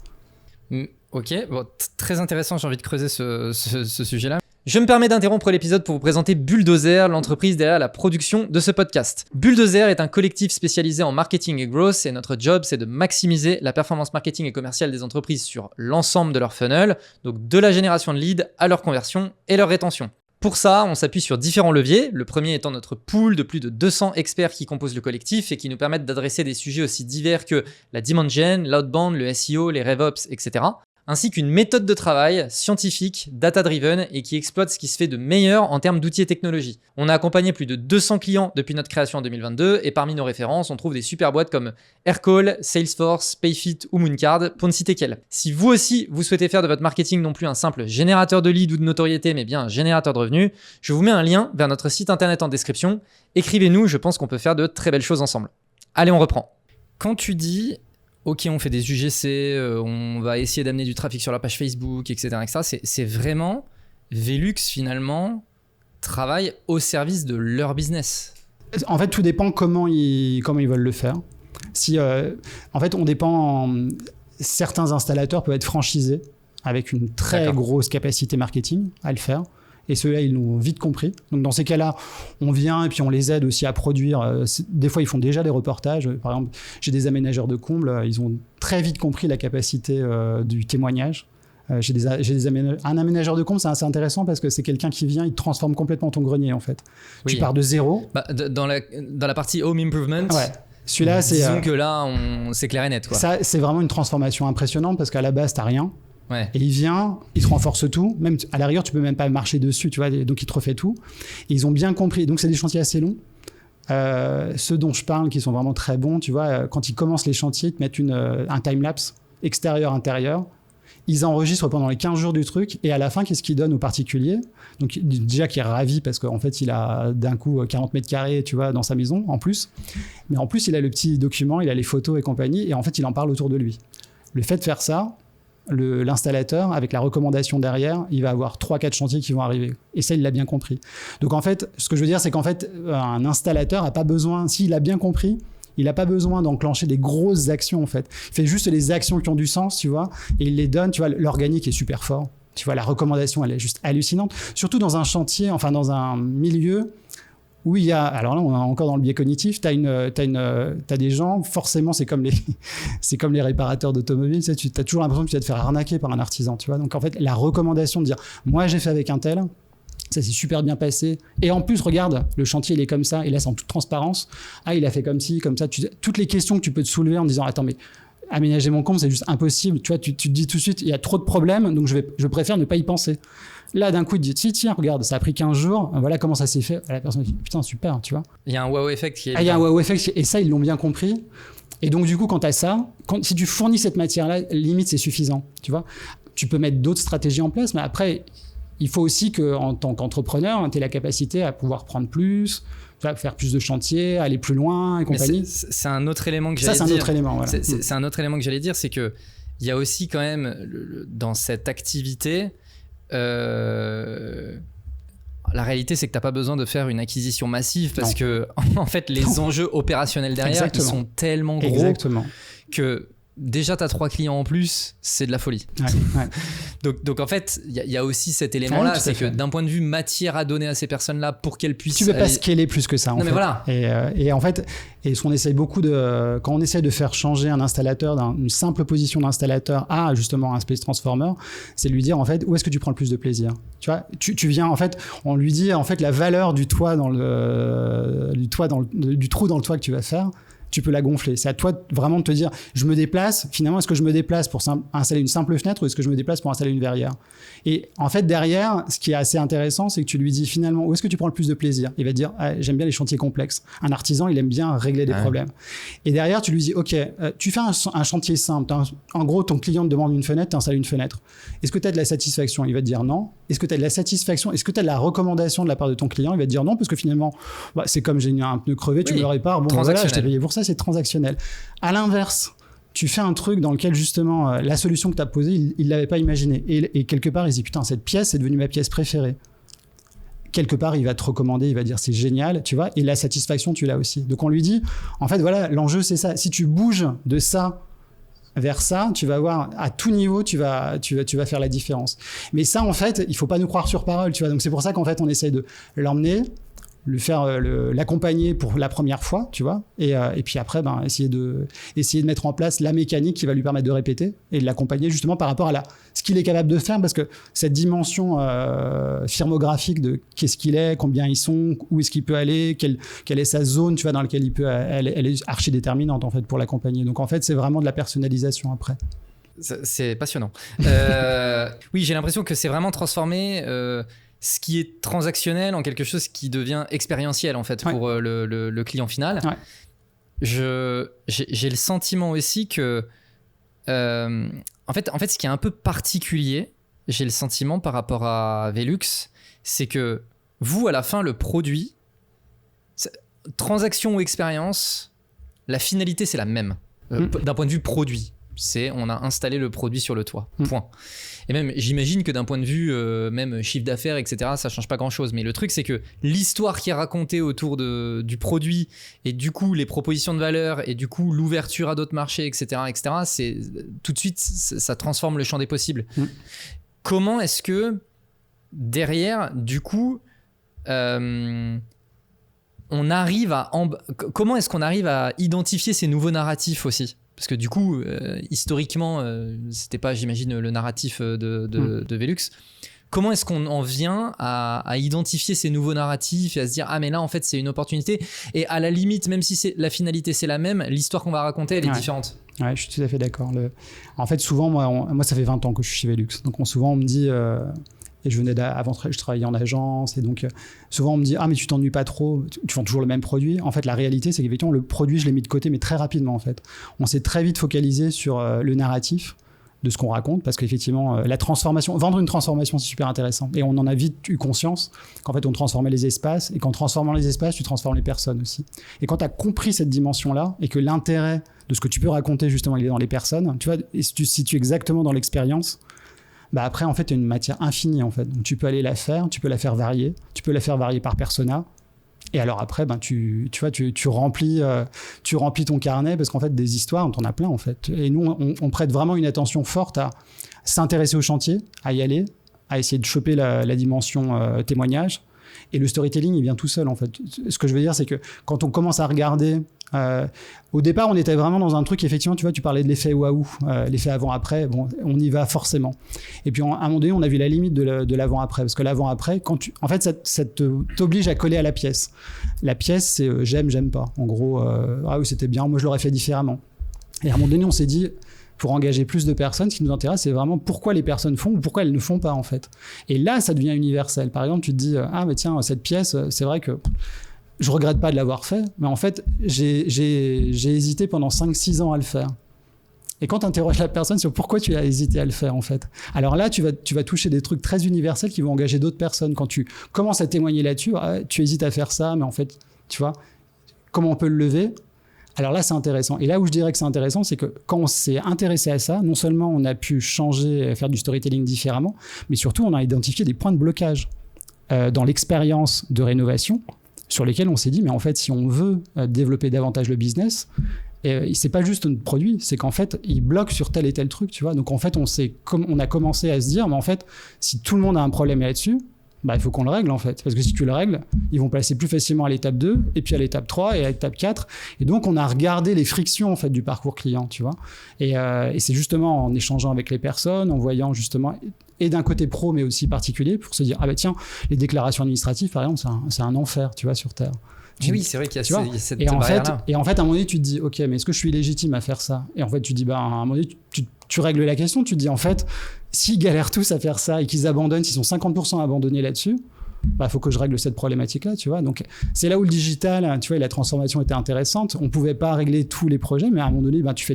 Ok, bon, très intéressant, j'ai envie de creuser ce sujet-là. Je me permets d'interrompre l'épisode pour vous présenter Bulldozer, l'entreprise derrière la production de ce podcast. Bulldozer est un collectif spécialisé en marketing et growth, et notre job, c'est de maximiser la performance marketing et commerciale des entreprises sur l'ensemble de leur funnel, donc de la génération de leads à leur conversion et leur rétention. Pour ça, on s'appuie sur différents leviers, le premier étant notre pool de plus de 200 experts qui composent le collectif et qui nous permettent d'adresser des sujets aussi divers que la demand gen, l'outbound, le SEO, les RevOps, etc. Ainsi qu'une méthode de travail scientifique, data-driven et qui exploite ce qui se fait de meilleur en termes d'outils et technologies. On a accompagné plus de 200 clients depuis notre création en 2022 et parmi nos références, on trouve des super boîtes comme Aircall, Salesforce, Payfit ou Mooncard, pour ne citer qu'elles. Si vous aussi, vous souhaitez faire de votre marketing non plus un simple générateur de leads ou de notoriété, mais bien un générateur de revenus, je vous mets un lien vers notre site internet en description. Écrivez-nous, je pense qu'on peut faire de très belles choses ensemble. Allez, on reprend. Quand tu dis ok, on fait des UGC, on va essayer d'amener du trafic sur la page Facebook, etc. C'est vraiment Velux finalement travaille au service de leur business. En fait, tout dépend comment ils veulent le faire. En fait, on dépend. Certains installateurs peuvent être franchisés avec une très grosse capacité marketing à le faire. Et ceux-là, ils l'ont vite compris. Donc, dans ces cas-là, on vient et puis on les aide aussi à produire. Des fois, ils font déjà des reportages. Par exemple, j'ai des aménageurs de combles. Ils ont très vite compris la capacité du témoignage. Un aménageur de combles, c'est assez intéressant parce que c'est quelqu'un qui vient, il transforme complètement ton grenier, en fait. Oui. Tu pars de zéro. Dans la partie home improvement, ouais. Celui-là, disons que là, c'est clair et net, quoi. Ça, c'est vraiment une transformation impressionnante parce qu'à la base, tu n'as rien. Ouais. Et il vient, il te renforce tout, même à la rigueur tu peux même pas marcher dessus, tu vois, donc il te refait tout. Et ils ont bien compris, donc c'est des chantiers assez longs. Ceux dont je parle qui sont vraiment très bons, tu vois, quand ils commencent les chantiers, ils te mettent un time-lapse extérieur-intérieur. Ils enregistrent pendant les 15 jours du truc et à la fin, qu'est-ce qu'ils donnent aux particuliers? Donc déjà qui est ravi parce qu'en fait il a d'un coup 40 mètres carrés, tu vois, dans sa maison en plus. Mais en plus il a le petit document, il a les photos et compagnie et en fait il en parle autour de lui. Le fait de faire ça, l'installateur, avec la recommandation derrière, il va avoir 3-4 chantiers qui vont arriver. Et ça, il l'a bien compris. Donc en fait, ce que je veux dire, c'est qu'en fait, un installateur n'a pas besoin, s'il a bien compris, il n'a pas besoin d'enclencher des grosses actions, en fait. Il fait juste les actions qui ont du sens, tu vois, et il les donne, tu vois, l'organique est super fort. Tu vois, la recommandation, elle est juste hallucinante. Surtout dans un chantier, enfin dans un milieu où il y a, alors là on est encore dans le biais cognitif, t'as des gens, forcément c'est comme les réparateurs d'automobiles, tu as toujours l'impression que tu vas te faire arnaquer par un artisan, tu vois. Donc en fait la recommandation de dire moi j'ai fait avec un tel, ça s'est super bien passé, et en plus regarde le chantier il est comme ça, et là c'est en toute transparence, il a fait comme ci, comme ça, toutes les questions que tu peux te soulever en disant attends mais aménager mon compte c'est juste impossible, tu vois, tu te dis tout de suite il y a trop de problèmes donc je préfère ne pas y penser. Là, d'un coup, il dit, tiens, regarde, ça a pris 15 jours, voilà comment ça s'est fait. La personne dit, putain, super, tu vois. Il y a un wow effect qui est... Il y a un wow effect, et ça, ils l'ont bien compris. Et donc, du coup, quand tu as ça, si tu fournis cette matière-là, limite, c'est suffisant, tu vois. Tu peux mettre d'autres stratégies en place, mais après, il faut aussi qu'en tant qu'entrepreneur, tu aies la capacité à pouvoir prendre plus, faire plus de chantiers, aller plus loin et compagnie. C'est un autre élément que j'allais dire. Ça, c'est un autre élément, voilà. C'est un autre élément que j'allais dire, c'est qu'il y a aussi quand même, dans cette activité... la réalité, c'est que tu n'as pas besoin de faire une acquisition massive parce que, en fait, les enjeux opérationnels derrière, ils sont tellement gros que déjà, tu as 3 clients en plus, c'est de la folie. Donc, en fait, il y a aussi cet élément-là, c'est que d'un point de vue matière à donner à ces personnes-là pour qu'elles puissent... Tu ne peux pas scaler plus que ça, en fait. Voilà. Et en fait, ce qu'on essaye beaucoup quand on essaye de faire changer un installateur d'une simple position d'installateur à justement un Space Transformer, c'est de lui dire, en fait, où est-ce que tu prends le plus de plaisir? Tu vois, tu viens, en fait, on lui dit, en fait, la valeur du toit du trou dans le toit que tu vas faire, tu peux la gonfler. C'est à toi vraiment de te dire, je me déplace, finalement, est-ce que je me déplace pour installer une simple fenêtre ou est-ce que je me déplace pour installer une verrière? Et en fait, derrière, ce qui est assez intéressant, c'est que tu lui dis finalement, où est-ce que tu prends le plus de plaisir? Il va te dire, j'aime bien les chantiers complexes. Un artisan, il aime bien régler des problèmes. Et derrière, tu lui dis, OK, tu fais un chantier simple. En gros, ton client te demande une fenêtre, tu installes une fenêtre. Est-ce que tu as de la satisfaction? Il va te dire non. Est-ce que tu as de la satisfaction? Est-ce que tu as de la recommandation de la part de ton client? Il va te dire non, parce que finalement, c'est comme j'ai un pneu crevé, tu me le répares. Bon, voilà, je t'ai payé pour ça, c'est transactionnel. À l'inverse, tu fais un truc dans lequel justement la solution que tu as posée, il l'avait pas imaginé. Et quelque part, il se dit putain, cette pièce est devenue ma pièce préférée. Quelque part, il va te recommander, il va dire c'est génial, tu vois, et la satisfaction, tu l'as aussi. Donc on lui dit, en fait, voilà, l'enjeu c'est ça. Si tu bouges de ça vers ça, tu vas voir à tout niveau, tu vas faire la différence. Mais ça, en fait, il faut pas nous croire sur parole, tu vois. Donc c'est pour ça qu'en fait, on essaye de l'emmener, l'accompagner pour la première fois, tu vois, et puis après, essayer de mettre en place la mécanique qui va lui permettre de répéter et de l'accompagner justement par rapport à ce qu'il est capable de faire, parce que cette dimension firmographique de qu'est-ce qu'il est, combien ils sont, où est-ce qu'il peut aller, quelle est sa zone, tu vois, dans laquelle il peut, elle est archi déterminante en fait pour l'accompagner. Donc en fait, c'est vraiment de la personnalisation après. C'est passionnant. Oui, j'ai l'impression que c'est vraiment transformé. Ce qui est transactionnel en quelque chose qui devient expérientiel en fait pour le client final. J'ai le sentiment aussi que en fait ce qui est un peu particulier, j'ai le sentiment par rapport à Velux, c'est que vous à la fin le produit, transaction ou expérience, la finalité c'est la même d'un point de vue produit. C'est on a installé le produit sur le toit, point. Et même j'imagine que d'un point de vue même chiffre d'affaires, etc., ça change pas grand chose, mais le truc c'est que l'histoire qui est racontée autour du produit et du coup les propositions de valeur et du coup l'ouverture à d'autres marchés, etc., c'est tout de suite ça transforme le champ des possibles. Comment est-ce que derrière du coup comment est-ce qu'on arrive à identifier ces nouveaux narratifs aussi? Parce que du coup, historiquement, c'était pas, j'imagine, le narratif de Velux. Comment est-ce qu'on en vient à identifier ces nouveaux narratifs et à se dire, ah mais là, en fait, c'est une opportunité. Et à la limite, même si la finalité, c'est la même, l'histoire qu'on va raconter, elle est différente. Ouais, je suis tout à fait d'accord. En fait, souvent, moi, ça fait 20 ans que je suis chez Velux. Donc souvent, on me dit... Et avant, je travaillais en agence, et donc souvent on me dit « Ah, mais tu t'ennuies pas trop, tu vends toujours le même produit ». En fait, la réalité, c'est qu'effectivement, le produit, je l'ai mis de côté, mais très rapidement, en fait. On s'est très vite focalisé sur le narratif de ce qu'on raconte, parce qu'effectivement, la transformation, vendre une transformation, c'est super intéressant. Et on en a vite eu conscience qu'en fait, on transformait les espaces, et qu'en transformant les espaces, tu transformes les personnes aussi. Et quand tu as compris cette dimension-là, et que l'intérêt de ce que tu peux raconter, justement, il est dans les personnes, tu vois, et si tu te situes exactement dans l'expérience, après, en fait, tu as une matière infinie, en fait. Donc, tu peux aller la faire, tu peux la faire varier, tu peux la faire varier par persona. Et alors après, tu remplis ton carnet, parce qu'en fait, des histoires, on en a plein, en fait. Et nous, on prête vraiment une attention forte à s'intéresser au chantier, à y aller, à essayer de choper la dimension témoignage. Et le storytelling, il vient tout seul, en fait. Ce que je veux dire, c'est que quand on commence à regarder... au départ, on était vraiment dans un truc, effectivement, tu vois, tu parlais de l'effet waouh, l'effet avant-après, bon, on y va forcément. Et puis, à un moment donné, on a vu la limite de l'avant-après, parce que l'avant-après, en fait, ça t'oblige à coller à la pièce. La pièce, c'est j'aime pas. En gros, ah oui, c'était bien, moi, je l'aurais fait différemment. Et à un moment donné, on s'est dit, pour engager plus de personnes. Ce qui nous intéresse, c'est vraiment pourquoi les personnes font ou pourquoi elles ne font pas, en fait. Et là, ça devient universel. Par exemple, tu te dis, ah, mais tiens, cette pièce, c'est vrai que je regrette pas de l'avoir fait, mais en fait, j'ai hésité pendant 5-6 ans à le faire. Et quand tu interroges la personne sur pourquoi tu as hésité à le faire, en fait, alors là, tu vas toucher des trucs très universels qui vont engager d'autres personnes. Quand tu commences à témoigner là-dessus, tu hésites à faire ça, mais en fait, tu vois, comment on peut le lever? Alors là, c'est intéressant. Et là où je dirais que c'est intéressant, c'est que quand on s'est intéressé à ça, non seulement on a pu changer, faire du storytelling différemment, mais surtout, on a identifié des points de blocage dans l'expérience de rénovation sur lesquels on s'est dit, mais en fait, si on veut développer davantage le business, c'est pas juste notre produit, c'est qu'en fait, il bloque sur tel et tel truc, tu vois. Donc en fait, on a commencé à se dire, mais en fait, si tout le monde a un problème là-dessus, il faut qu'on le règle, en fait. Parce que si tu le règles, ils vont passer plus facilement à l'étape 2, et puis à l'étape 3, et à l'étape 4. Et donc, on a regardé les frictions, en fait, du parcours client, tu vois. Et c'est justement en échangeant avec les personnes, en voyant justement, et d'un côté pro, mais aussi particulier, pour se dire, ah bah tiens, les déclarations administratives, par exemple, c'est un enfer, tu vois, sur Terre. Oui, c'est vrai qu'il y a cette barrière-là. Et en fait, à un moment donné, tu te dis, ok, mais est-ce que je suis légitime à faire ça? Et en fait, tu te dis, à un moment donné, tu règles la question, tu te dis, en fait, s'ils galèrent tous à faire ça et qu'ils abandonnent, s'ils sont 50% abandonnés là-dessus, faut que je règle cette problématique-là, tu vois. Donc, c'est là où le digital, tu vois, et la transformation était intéressante. On pouvait pas régler tous les projets, mais à un moment donné, tu fais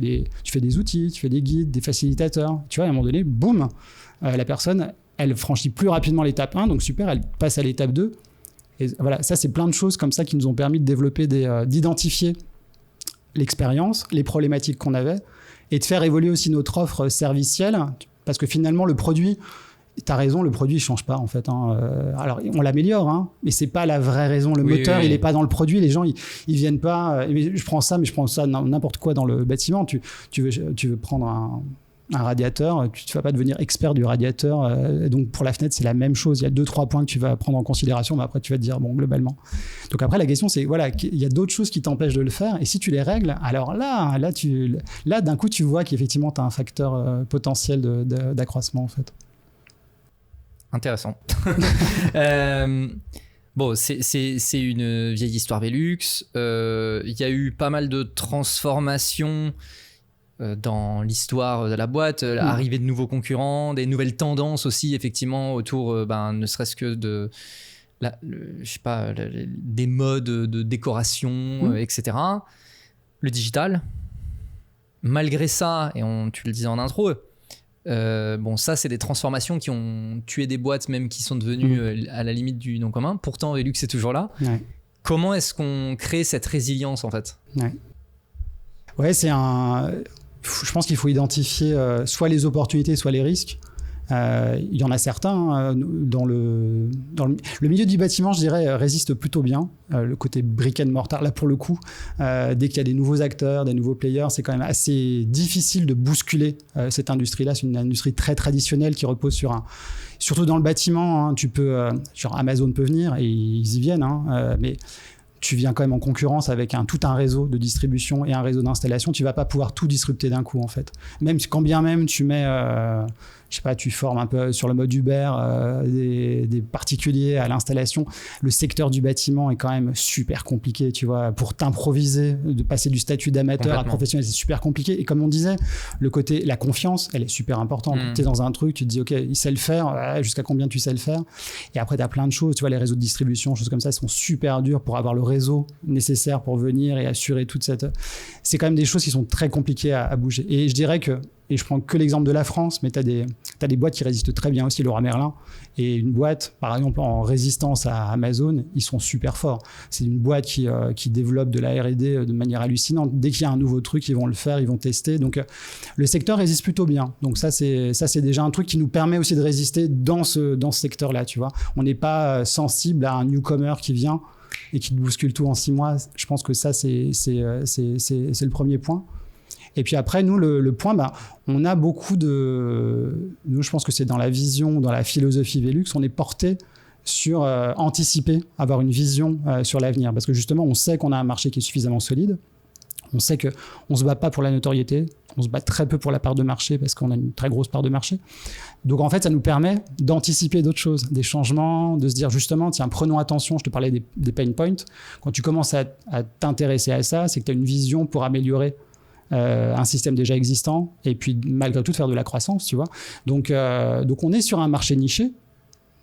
des outils, tu fais des guides, des facilitateurs, tu vois, et à un moment donné, boum, la personne, elle franchit plus rapidement l'étape 1, donc super, elle passe à l'étape 2. Et voilà, ça, c'est plein de choses comme ça qui nous ont permis de développer d'identifier l'expérience, les problématiques qu'on avait, et de faire évoluer aussi notre offre servicielle, parce que finalement, le produit, tu as raison, le produit ne change pas, en fait. Alors, on l'améliore, mais ce n'est pas la vraie raison. Le moteur, il n'est pas dans le produit. Les gens, ils viennent pas... je prends ça n'importe quoi dans le bâtiment. Tu veux prendre un radiateur, tu ne vas pas devenir expert du radiateur. Donc, pour la fenêtre, c'est la même chose. Il y a 2-3 points que tu vas prendre en considération, mais après, tu vas te dire, bon, globalement. Donc, après, la question, c'est, voilà, il y a d'autres choses qui t'empêchent de le faire. Et si tu les règles, alors là d'un coup, tu vois qu'effectivement, tu as un facteur potentiel d'accroissement, en fait. Intéressant. Bon, c'est une vieille histoire Velux. Il y a eu pas mal de transformations dans l'histoire de la boîte, l'arrivée de nouveaux concurrents, des nouvelles tendances aussi, effectivement, autour, ne serait-ce que de, des modes de décoration, etc. Le digital. Malgré ça, et tu le disais en intro, ça, c'est des transformations qui ont tué des boîtes, même qui sont devenues à la limite du non commun. Pourtant, Velux est toujours là. Ouais. Comment est-ce qu'on crée cette résilience, en fait? Ouais, je pense qu'il faut identifier soit les opportunités, soit les risques. Il y en a certains dans le milieu du bâtiment, je dirais, résiste plutôt bien. Le côté brick and mortar, là pour le coup, dès qu'il y a des nouveaux acteurs, des nouveaux players, c'est quand même assez difficile de bousculer cette industrie-là. C'est une industrie très traditionnelle qui repose sur surtout dans le bâtiment, tu peux, genre Amazon peut venir et ils y viennent, mais tu viens quand même en concurrence avec tout un réseau de distribution et un réseau d'installation. Tu vas pas pouvoir tout disrupter d'un coup, en fait. Quand bien même tu mets, je sais pas, tu formes un peu sur le mode Uber des particuliers à l'installation. Le secteur du bâtiment est quand même super compliqué, tu vois. Pour t'improviser, de passer du statut d'amateur à professionnel, c'est super compliqué. Et comme on disait, la confiance, elle est super importante. Tu es dans un truc, tu te dis, OK, il sait le faire, jusqu'à combien tu sais le faire. Et après, tu as plein de choses, tu vois, les réseaux de distribution, choses comme ça, sont super durs pour avoir le réseau nécessaire pour venir et assurer toute cette... C'est quand même des choses qui sont très compliquées à bouger. Et je dirais que, et je prends que l'exemple de la France, mais tu as des boîtes qui résistent très bien aussi, Leroy Merlin. Et une boîte, par exemple, en résistance à Amazon, ils sont super forts. C'est une boîte qui développe de la R&D de manière hallucinante. Dès qu'il y a un nouveau truc, ils vont le faire, ils vont tester. Donc, le secteur résiste plutôt bien. Donc ça, c'est déjà un truc qui nous permet aussi de résister dans ce secteur-là, tu vois. On n'est pas sensible à un newcomer qui vient et qui te bouscule tout en 6 mois. Je pense que ça, c'est le premier point. Et puis après, nous, le point, on a beaucoup nous, je pense que c'est dans la vision, dans la philosophie Velux, on est porté sur anticiper, avoir une vision sur l'avenir. Parce que justement, on sait qu'on a un marché qui est suffisamment solide. On sait qu'on ne se bat pas pour la notoriété. On se bat très peu pour la part de marché parce qu'on a une très grosse part de marché. Donc, en fait, ça nous permet d'anticiper d'autres choses, des changements, de se dire justement, tiens, prenons attention, je te parlais des pain points. Quand tu commences à t'intéresser à ça, c'est que tu as une vision pour améliorer un système déjà existant, et puis malgré tout de faire de la croissance, tu vois. Donc on est sur un marché niché,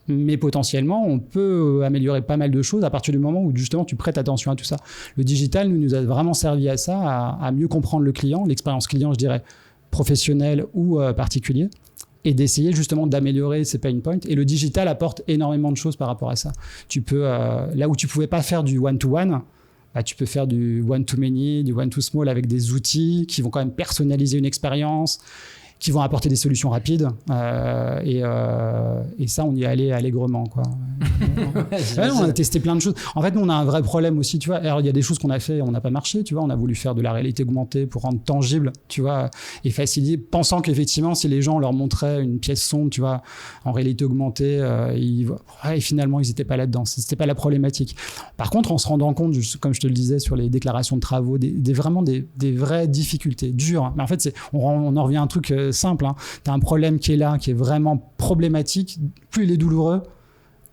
mais potentiellement, on peut améliorer pas mal de choses à partir du moment où justement tu prêtes attention à tout ça. Le digital nous a vraiment servi à ça, à mieux comprendre le client, l'expérience client, je dirais, professionnelle ou particulier, et d'essayer justement d'améliorer ces pain points. Et le digital apporte énormément de choses par rapport à ça. Tu peux, là où tu pouvais pas faire du one-to-one, bah, tu peux faire du one-to-many, du one-to-small avec des outils qui vont quand même personnaliser une expérience, qui vont apporter des solutions rapides, et ça, on y est allé allègrement, quoi. On a testé plein de choses. En fait, nous, on a un vrai problème aussi, tu vois. Alors, il y a des choses qu'on a fait, on n'a pas marché, tu vois. On a voulu faire de la réalité augmentée pour rendre tangible, tu vois, et faciliter, pensant qu'effectivement, si les gens leur montraient une pièce sombre, tu vois, en réalité augmentée, et finalement, ils n'étaient pas là-dedans. C'était pas la problématique. Par contre, en se rendant compte, comme je te le disais, sur les déclarations de travaux, vraiment des vraies difficultés, dures. Mais en fait, on en revient à un truc simple, hein. Tu as un problème qui est là, qui est vraiment problématique, plus il est douloureux,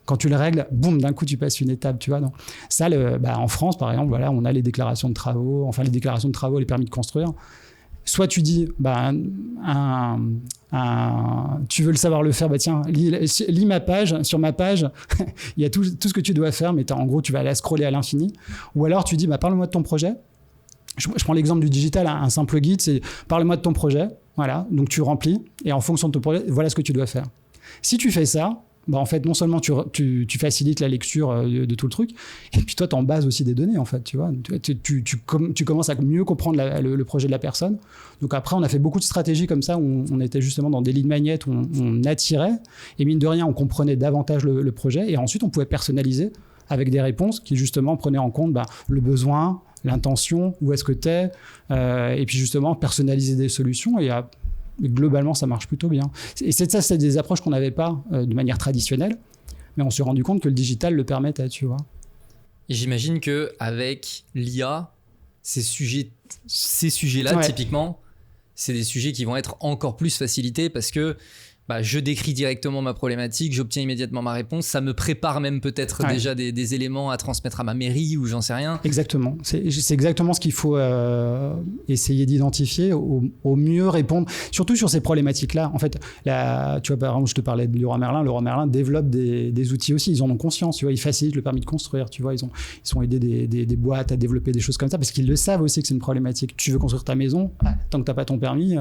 quand tu le règles, boum, d'un coup tu passes une étape, tu vois. Donc ça, en France par exemple, voilà, on a les déclarations de travaux, les permis de construire. Soit tu dis, tu veux le savoir le faire, bah tiens, lis ma page, sur ma page, il y a tout ce que tu dois faire, mais en gros tu vas aller scroller à l'infini. Ou alors tu dis, parle-moi de ton projet. Je prends l'exemple du digital, un simple guide, c'est parle-moi de ton projet. Voilà, donc tu remplis et en fonction de ton projet, voilà ce que tu dois faire. Si tu fais ça, en fait, non seulement tu facilites la lecture de tout le truc, et puis toi, tu en bases aussi des données, en fait, tu vois. Tu commences à mieux comprendre le projet de la personne. Donc après, on a fait beaucoup de stratégies comme ça, où on était justement dans des lignes magnettes, où on attirait, et mine de rien, on comprenait davantage le projet, et ensuite, on pouvait personnaliser avec des réponses qui, justement, prenaient en compte le besoin, l'intention, où est-ce que tu es, et puis justement personnaliser des solutions, et globalement ça marche plutôt bien. Et c'est des approches qu'on n'avait pas de manière traditionnelle, mais on s'est rendu compte que le digital le permettait, tu vois. Et j'imagine qu'avec l'IA, ces sujets-là, typiquement, c'est des sujets qui vont être encore plus facilités parce que je décris directement ma problématique, j'obtiens immédiatement ma réponse, ça me prépare même peut-être déjà des éléments à transmettre à ma mairie ou j'en sais rien. Exactement, c'est exactement ce qu'il faut essayer d'identifier, au mieux répondre, surtout sur ces problématiques-là. En fait, tu vois, par exemple, je te parlais de Leroy Merlin développe des outils aussi, ils en ont conscience, tu vois, ils facilitent le permis de construire, tu vois, ils ont aidé des boîtes à développer des choses comme ça, parce qu'ils le savent aussi que c'est une problématique. Tu veux construire ta maison, tant que tu n'as pas ton permis,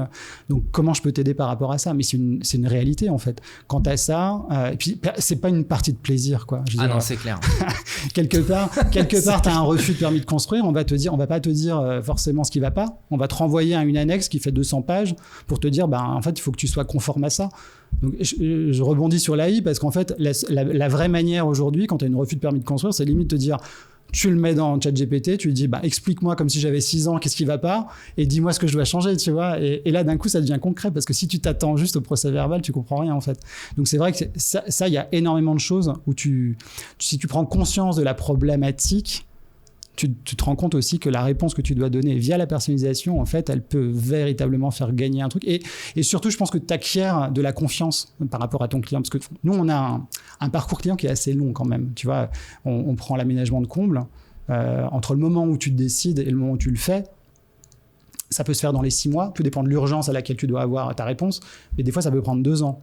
donc comment je peux t'aider par rapport à ça? Mais c'est une réalité en fait. Quant à ça, et puis c'est pas une partie de plaisir, quoi. Non, c'est clair. quelque part, t'as un refus de permis de construire, on va pas te dire forcément ce qui va pas. On va te renvoyer à une annexe qui fait 200 pages pour te dire, en fait, il faut que tu sois conforme à ça. Donc, je rebondis sur l'AI parce qu'en fait, la vraie manière aujourd'hui, quand tu as une refus de permis de construire, c'est limite te dire. Tu le mets dans ChatGPT, tu lui dis explique-moi comme si j'avais 6 ans, qu'est-ce qui va pas, et dis-moi ce que je dois changer, tu vois. Et là, d'un coup, ça devient concret parce que si tu t'attends juste au procès verbal, tu comprends rien en fait. Donc c'est vrai que ça, il y a énormément de choses où si tu prends conscience de la problématique, tu te rends compte aussi que la réponse que tu dois donner via la personnalisation, en fait, elle peut véritablement faire gagner un truc. Et surtout, je pense que tu acquiers de la confiance par rapport à ton client. Parce que nous, on a un parcours client qui est assez long quand même. Tu vois, on prend l'aménagement de comble. Entre le moment où tu te décides et le moment où tu le fais, ça peut se faire dans les 6 mois. Tout dépend de l'urgence à laquelle tu dois avoir ta réponse. Mais des fois, ça peut prendre 2 ans.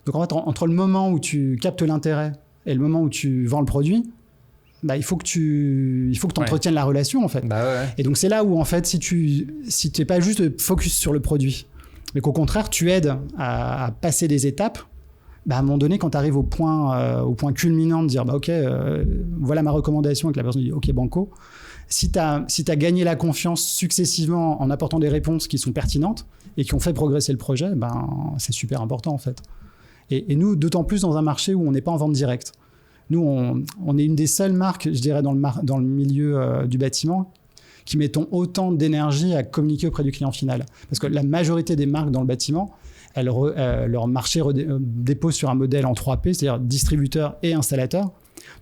Donc en fait, entre le moment où tu captes l'intérêt et le moment où tu vends le produit, il faut que tu entretiennes la relation en fait. Et donc c'est là où en fait si tu n'es pas juste focus sur le produit, mais qu'au contraire tu aides à passer des étapes, à un moment donné quand tu arrives au point culminant de dire ok, voilà ma recommandation, et que la personne dit ok banco, si tu as gagné la confiance successivement en apportant des réponses qui sont pertinentes et qui ont fait progresser le projet, c'est super important en fait. Et nous, d'autant plus dans un marché où on n'est pas en vente directe. Nous, on est une des seules marques, je dirais, dans le milieu du bâtiment qui mettons autant d'énergie à communiquer auprès du client final. Parce que la majorité des marques dans le bâtiment, leur marché dépose sur un modèle en 3P, c'est-à-dire distributeur et installateur.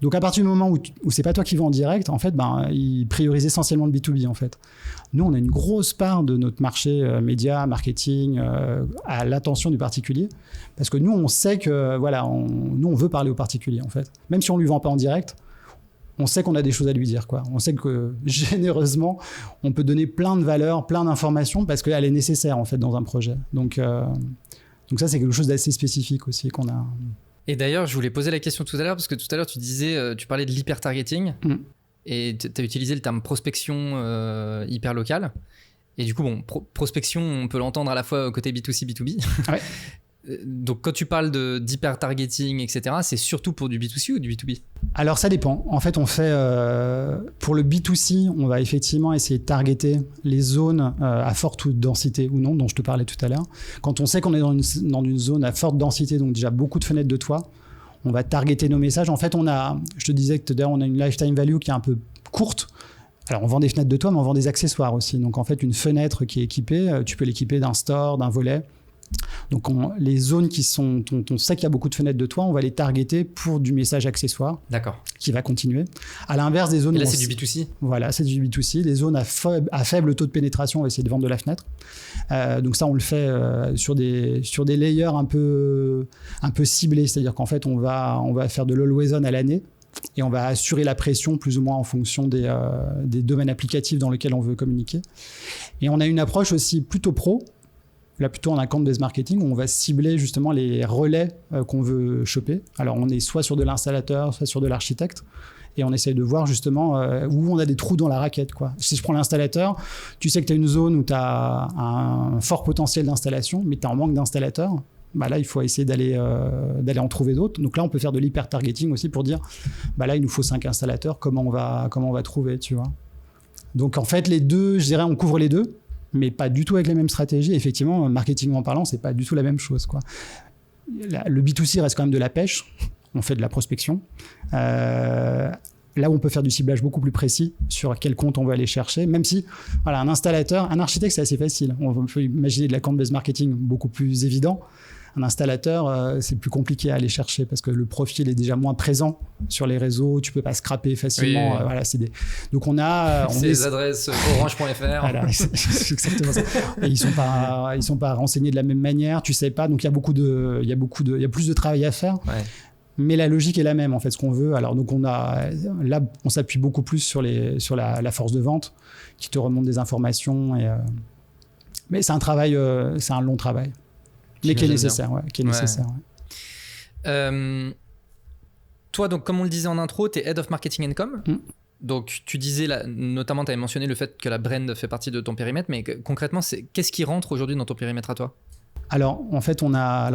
Donc à partir du moment où c'est pas toi qui vends en direct, en fait, ils priorisent essentiellement le B2B en fait. Nous, on a une grosse part de notre marché média, marketing, à l'attention du particulier, parce que nous, on sait que voilà, nous on veut parler au particulier en fait. Même si on lui vend pas en direct, on sait qu'on a des choses à lui dire, quoi. On sait que généreusement, on peut donner plein de valeurs, plein d'informations parce qu'elle est nécessaire en fait dans un projet. Donc ça, c'est quelque chose d'assez spécifique aussi qu'on a. Et d'ailleurs, je voulais poser la question tout à l'heure parce que tout à l'heure, tu disais, tu parlais de l'hyper-targeting et tu as utilisé le terme prospection hyper locale. Et du coup, bon, prospection, on peut l'entendre à la fois côté B2C, B2B. Ouais. Donc, quand tu parles d'hyper-targeting, etc., c'est surtout pour du B2C ou du B2B ? Alors, ça dépend. En fait, on fait... pour le B2C, on va effectivement essayer de targeter les zones à forte densité ou non, dont je te parlais tout à l'heure. Quand on sait qu'on est dans une zone à forte densité, donc déjà beaucoup de fenêtres de toit, on va targeter nos messages. En fait, je te disais que d'ailleurs, on a une lifetime value qui est un peu courte. Alors, on vend des fenêtres de toit, mais on vend des accessoires aussi. Donc, en fait, une fenêtre qui est équipée, tu peux l'équiper d'un store, d'un volet. Donc, les zones dont on sait qu'il y a beaucoup de fenêtres de toit, on va les targeter pour du message accessoire. D'accord. Qui va continuer. À l'inverse des zones... Et là, c'est du B2C. Voilà, c'est du B2C. Les zones à faible taux de pénétration, on va essayer de vendre de la fenêtre. Donc ça, on le fait sur des layers un peu ciblés. C'est-à-dire qu'en fait, on va faire de l'always on à l'année. Et on va assurer la pression plus ou moins en fonction des domaines applicatifs dans lesquels on veut communiquer. Et on a une approche aussi plutôt pro, là plutôt en account-based marketing, où on va cibler justement les relais qu'on veut choper. Alors on est soit sur de l'installateur, soit sur de l'architecte, et on essaye de voir justement où on a des trous dans la raquette, quoi. Si je prends l'installateur, tu sais que tu as une zone où tu as un fort potentiel d'installation, mais tu as un manque d'installateurs. Bah là, il faut essayer d'aller en trouver d'autres. Donc là, on peut faire de l'hyper-targeting aussi pour dire, bah là, il nous faut 5 installateurs, comment on va trouver, tu vois. Donc en fait, les deux, je dirais, on couvre les deux, mais pas du tout avec les mêmes stratégies. Effectivement, marketingment parlant, c'est pas du tout la même chose, quoi. Le B2C reste quand même de la pêche. On fait de la prospection. Là où on peut faire du ciblage beaucoup plus précis sur quel compte on veut aller chercher, même si voilà, un installateur, un architecte, c'est assez facile. On peut imaginer de l'account-based marketing beaucoup plus évident. Un installateur, c'est plus compliqué à aller chercher parce que le profil est déjà moins présent sur les réseaux. Tu peux pas scraper facilement. Oui. Voilà, donc on a... c'est les adresses orange.fr. Voilà, c'est exactement ça. Et ils sont pas renseignés de la même manière. Tu sais pas. Donc il y a plus de travail à faire. Ouais. Mais la logique est la même, en fait, ce qu'on veut. Alors, donc, là, on s'appuie beaucoup plus sur la force de vente qui te remonte des informations. Mais c'est un travail, c'est un long travail, mais qui est nécessaire. Ouais, qui est nécessaire. Ouais. Toi, donc, comme on le disait en intro, tu es Head of Marketing and Com. Donc, tu disais, notamment, tu avais mentionné le fait que la brand fait partie de ton périmètre, mais concrètement, qu'est-ce qui rentre aujourd'hui dans ton périmètre à toi ? Alors, en fait, moi,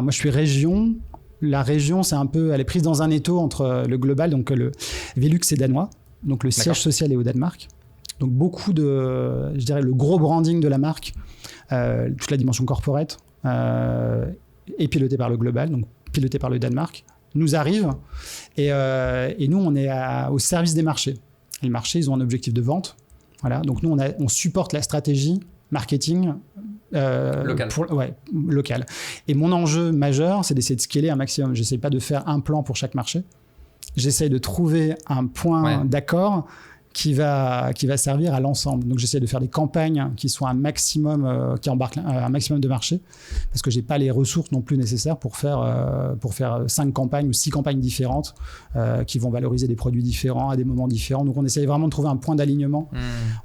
je suis région. La région, elle est prise dans un étau entre le global, donc le Velux est danois, donc le siège social est au Danemark. Donc je dirais le gros branding de la marque, toute la dimension corporate, est pilotée par le global, donc pilotée par le Danemark, nous arrive et nous on est au service des marchés. Les marchés, ils ont un objectif de vente, voilà. Donc nous on supporte la stratégie marketing local. Et mon enjeu majeur, c'est d'essayer de scaler un maximum. J'essaie pas de faire un plan pour chaque marché. J'essaie de trouver un point d'accord qui va servir à l'ensemble. Donc j'essaie de faire des campagnes qui soient un maximum, qui embarquent un maximum de marchés, parce que j'ai pas les ressources non plus nécessaires pour faire 5 campagnes ou 6 campagnes différentes qui vont valoriser des produits différents à des moments différents. Donc on essaie vraiment de trouver un point d'alignement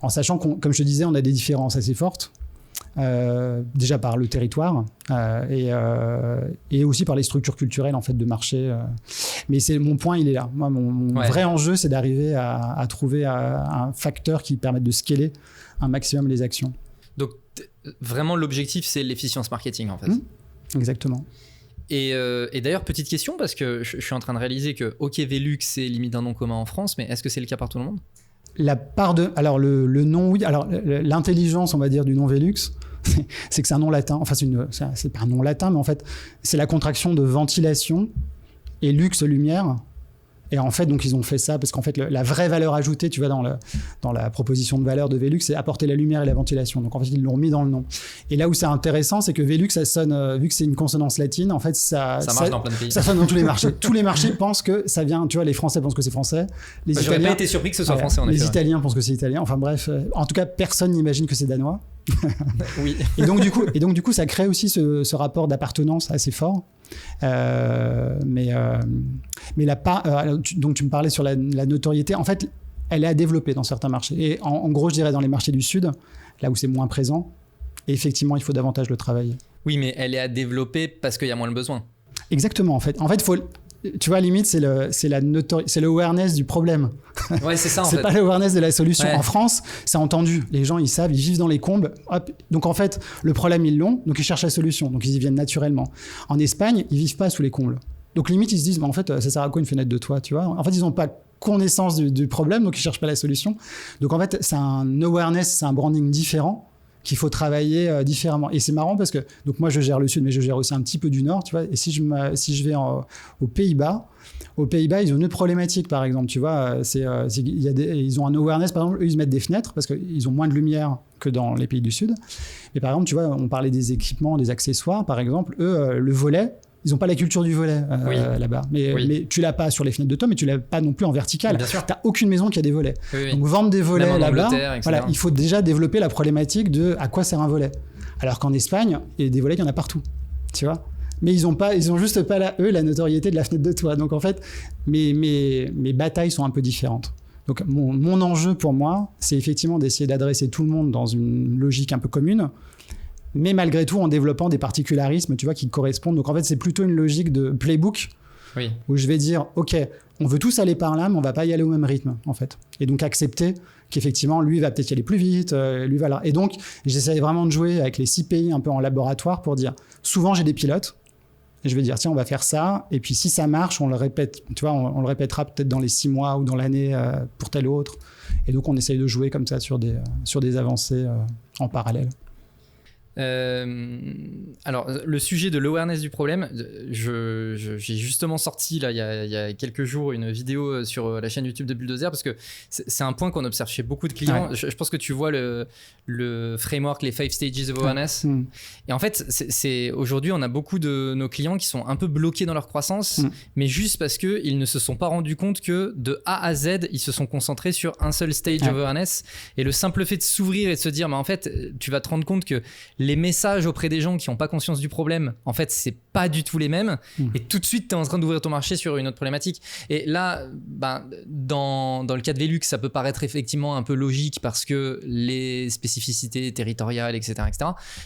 en sachant comme je te disais, on a des différences assez fortes. Déjà par le territoire et aussi par les structures culturelles en fait de marché. Mais mon point, il est là. Moi, mon vrai enjeu, c'est d'arriver à trouver un facteur qui permette de scaler un maximum les actions. Donc vraiment, l'objectif, c'est l'efficience marketing en fait. Exactement. Et d'ailleurs, petite question, parce que je suis en train de réaliser que OK, Velux, c'est limite d'un nom commun en France, mais est-ce que c'est le cas par tout le monde ? La part de... Alors, le nom, oui. Alors, l'intelligence, on va dire, du nom Velux, c'est que c'est un nom latin. Enfin, c'est pas un nom latin, mais en fait, c'est la contraction de ventilation et luxe, lumière. Et en fait, donc, ils ont fait ça parce qu'en fait, la vraie valeur ajoutée, tu vois, dans la proposition de valeur de Velux, c'est apporter la lumière et la ventilation. Donc, en fait, ils l'ont remis dans le nom. Et là où c'est intéressant, c'est que Velux, ça sonne, vu que c'est une consonance latine, en fait, ça marche dans plein de pays. Ça sonne dans tous les marchés. Tous les marchés pensent que ça vient, tu vois, les Français pensent que c'est français. J'aurais pas été surpris que ce soit français, en effet. Les Italiens pensent que c'est italien. Enfin, bref. En tout cas, personne n'imagine que c'est danois. Oui. Et donc, du coup, ça crée aussi ce rapport d'appartenance assez fort. Mais donc tu me parlais sur la notoriété. En fait, elle est à développer dans certains marchés. Et en gros, je dirais dans les marchés du Sud, là où c'est moins présent, et effectivement, il faut davantage le travailler. Oui, mais elle est à développer parce qu'il y a moins le besoin. Exactement, en fait. En fait, tu vois, à la limite, c'est le awareness du problème. Ouais, c'est ça, en fait. C'est pas l'awareness de la solution. Ouais. En France, c'est entendu. Les gens, ils savent, ils vivent dans les combles. Hop. Donc, en fait, le problème, ils l'ont. Donc, ils cherchent la solution. Donc, ils y viennent naturellement. En Espagne, ils vivent pas sous les combles. Donc, limite, ils se disent, en fait, ça sert à quoi une fenêtre de toit, tu vois? En fait, ils n'ont pas connaissance du problème, donc ils cherchent pas la solution. Donc, en fait, c'est un awareness, c'est un branding différent qu'il faut travailler différemment. Et c'est marrant parce que, donc moi je gère le Sud, mais je gère aussi un petit peu du Nord, tu vois. Et si je vais aux Pays-Bas, ils ont une autre problématique, par exemple, tu vois. Ils ont un awareness, par exemple, eux, ils se mettent des fenêtres parce qu'ils ont moins de lumière que dans les pays du Sud. Mais par exemple, tu vois, on parlait des équipements, des accessoires, par exemple, eux, le volet, ils n'ont pas la culture du volet là-bas. Mais tu l'as pas sur les fenêtres de toit, mais tu l'as pas non plus en vertical. Tu n'as aucune maison qui a des volets. Donc vendre des volets là-bas, voilà, il faut déjà développer la problématique de à quoi sert un volet. Alors qu'en Espagne, il y a des volets, il y en a partout. Tu vois ? Mais ils ont juste pas la notoriété de la fenêtre de toit. Donc en fait, mes batailles sont un peu différentes. Donc mon enjeu pour moi, c'est effectivement d'essayer d'adresser tout le monde dans une logique un peu commune, mais malgré tout en développant des particularismes, tu vois, qui correspondent. Donc en fait, c'est plutôt une logique de playbook où je vais dire, ok, on veut tous aller par là, mais on va pas y aller au même rythme, en fait. Et donc accepter qu'effectivement, lui va peut-être y aller plus vite, lui va là. Et donc, j'essaie vraiment de jouer avec les 6 pays un peu en laboratoire pour dire, souvent j'ai des pilotes, et je vais dire, tiens, on va faire ça, et puis si ça marche, on le répète, tu vois, on le répétera peut-être dans les 6 mois ou dans l'année pour tel autre. Et donc, on essaye de jouer comme ça sur des avancées en parallèle. Alors le sujet de l'awareness du problème, j'ai justement sorti là il y a quelques jours une vidéo sur la chaîne YouTube de Bulldozer parce que c'est un point qu'on observe chez beaucoup de clients. Je pense que tu vois le framework, les 5 stages of awareness. Et en fait c'est aujourd'hui on a beaucoup de nos clients qui sont un peu bloqués dans leur croissance, mais juste parce que ils ne se sont pas rendus compte que de A à Z ils se sont concentrés sur un seul stage of awareness, et le simple fait de s'ouvrir et de se dire mais en fait tu vas te rendre compte que les messages auprès des gens qui n'ont pas conscience du problème, en fait, c'est pas du tout les mêmes. Et tout de suite, tu es en train d'ouvrir ton marché sur une autre problématique. Et là, dans le cas de Velux, ça peut paraître effectivement un peu logique parce que les spécificités territoriales, etc.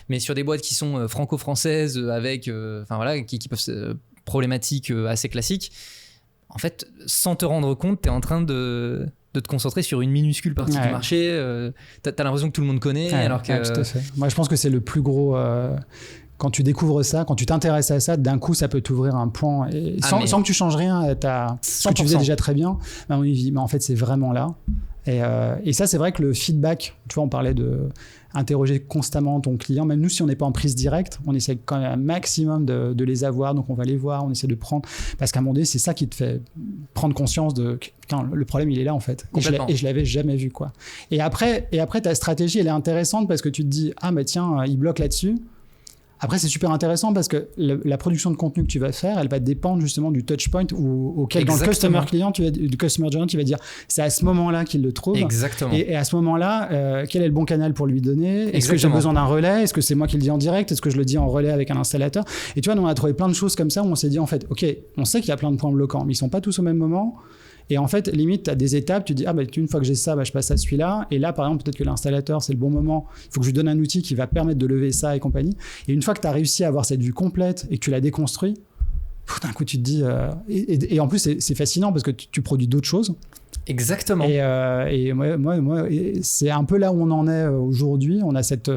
Mais sur des boîtes qui sont franco-françaises, avec, qui peuvent problématiques assez classiques, en fait, sans te rendre compte, tu es en train de te concentrer sur une minuscule partie du marché. T'as l'impression que tout le monde connaît. Alors que... tout à fait. Moi, je pense que c'est le plus gros... quand tu découvres ça, quand tu t'intéresses à ça, d'un coup, ça peut t'ouvrir un pan. Et sans que tu changes rien, ce que tu faisais déjà très bien, on dit, mais en fait, c'est vraiment là. Et ça, c'est vrai que le feedback, tu vois, on parlait de interroger constamment ton client. Même nous, si on n'est pas en prise directe, on essaie quand même un maximum de les avoir. Donc, on va les voir, on essaie de prendre. Parce qu'à un moment donné, c'est ça qui te fait prendre conscience de quand le problème, il est là, en fait. Et je l'avais jamais vu, quoi. Et après, ta stratégie, elle est intéressante parce que tu te dis, ah, mais tiens, il bloque là-dessus. Après, c'est super intéressant parce que la production de contenu que tu vas faire, elle va dépendre justement du touchpoint auquel dans le customer client, du customer journey, tu vas dire c'est à ce moment-là qu'il le trouve. Exactement. Et à ce moment-là, quel est le bon canal pour lui donner ? Est-ce que j'ai besoin d'un relais ? Est-ce que c'est moi qui le dis en direct ? Est-ce que je le dis en relais avec un installateur ? Et tu vois, on a trouvé plein de choses comme ça où on s'est dit en fait, ok, on sait qu'il y a plein de points bloquants, mais ils sont pas tous au même moment. Et en fait, limite, tu as des étapes, tu dis, une fois que j'ai ça, je passe à celui-là. Et là, par exemple, peut-être que l'installateur, c'est le bon moment. Il faut que je lui donne un outil qui va permettre de lever ça et compagnie. Et une fois que tu as réussi à avoir cette vue complète et que tu l'as déconstruit, d'un coup, tu te dis... Et en plus, c'est fascinant parce que tu produis d'autres choses. Exactement. Et moi, c'est un peu là où on en est aujourd'hui. On a cette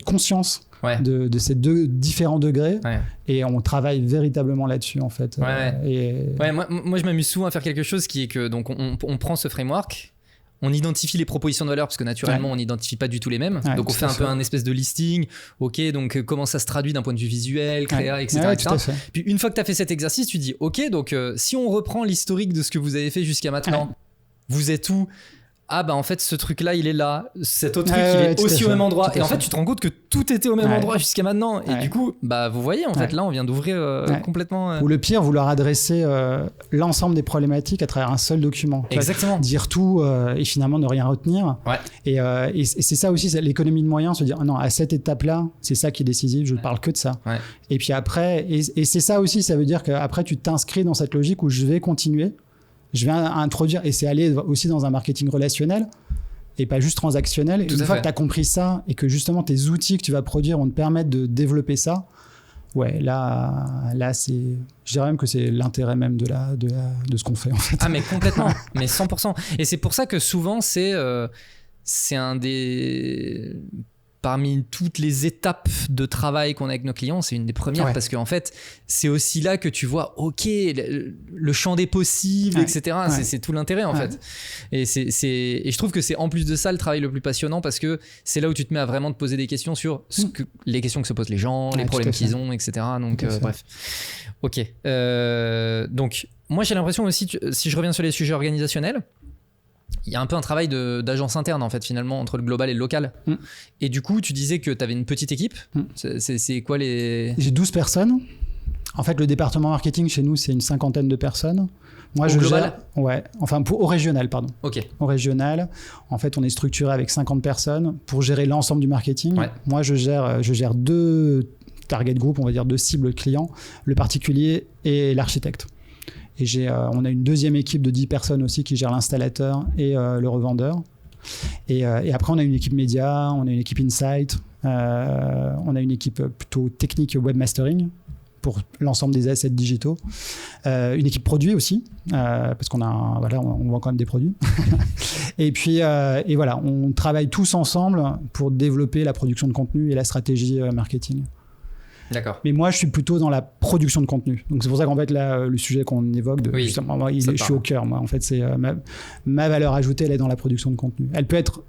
conscience de ces deux différents degrés et on travaille véritablement là-dessus en fait. Moi je m'amuse souvent à faire quelque chose qui est que donc on prend ce framework, on identifie les propositions de valeur parce que naturellement on n'identifie pas du tout les mêmes, donc on fait un peu un espèce de listing, ok, donc comment ça se traduit d'un point de vue visuel, créa, etc. Puis une fois que tu as fait cet exercice, tu dis ok, donc si on reprend l'historique de ce que vous avez fait jusqu'à maintenant, vous êtes où ah bah en fait ce truc là il est là, cet autre truc il est aussi au même endroit, et en fait tu te rends compte que tout était au même endroit jusqu'à maintenant, et du coup bah vous voyez en fait là on vient d'ouvrir complètement. Ou le pire, vouloir adresser l'ensemble des problématiques à travers un seul document. Exactement. Dire tout et finalement ne rien retenir. Et c'est ça aussi, c'est l'économie de moyens, se dire non, à cette étape là c'est ça qui est décisif, je ne parle que de ça. Et puis après, et c'est ça aussi, ça veut dire qu'après tu t'inscris dans cette logique où je vais continuer, je vais introduire, et c'est aller aussi dans un marketing relationnel et pas juste transactionnel. Une fois que tu as compris ça et que justement tes outils que tu vas produire vont te permettre de développer ça, là c'est, je dirais même que c'est l'intérêt même de ce qu'on fait en fait. Ah mais complètement, mais 100%. Et c'est pour ça que souvent c'est un des... Parmi toutes les étapes de travail qu'on a avec nos clients, c'est une des premières, parce qu'en fait, c'est aussi là que tu vois, ok, le champ des possibles, etc. C'est tout l'intérêt en fait. Et je trouve que c'est en plus de ça le travail le plus passionnant, parce que c'est là où tu te mets à vraiment te poser des questions sur les questions que se posent les gens, les problèmes qu'ils ont, etc. Donc bref. Ok. Donc moi j'ai l'impression aussi, si je reviens sur les sujets organisationnels, il y a un peu un travail d'agence interne en fait finalement entre le global et le local. Et du coup tu disais que tu avais une petite équipe. C'est quoi les... J'ai 12 personnes. En fait le département marketing chez nous c'est une 50aine de personnes. Moi au global au régional pardon. Ok. Au régional, en fait on est structuré avec 50 personnes pour gérer l'ensemble du marketing. Moi je gère 2 target group, on va dire 2 cibles clients, le particulier et l'architecte. Et on a une deuxième équipe de 10 personnes aussi qui gère l'installateur et le revendeur. Et après, on a une équipe média, on a une équipe insight, on a une équipe plutôt technique webmastering pour l'ensemble des assets digitaux. Une équipe produit aussi, parce qu'on on vend quand même des produits. Et puis, voilà, on travaille tous ensemble pour développer la production de contenu et la stratégie marketing. D'accord. Mais moi, je suis plutôt dans la production de contenu. Donc, c'est pour ça qu'en fait, là, le sujet qu'on évoque, justement, moi, je suis au cœur. Moi, en fait, c'est ma valeur ajoutée, elle est dans la production de contenu. Elle peut être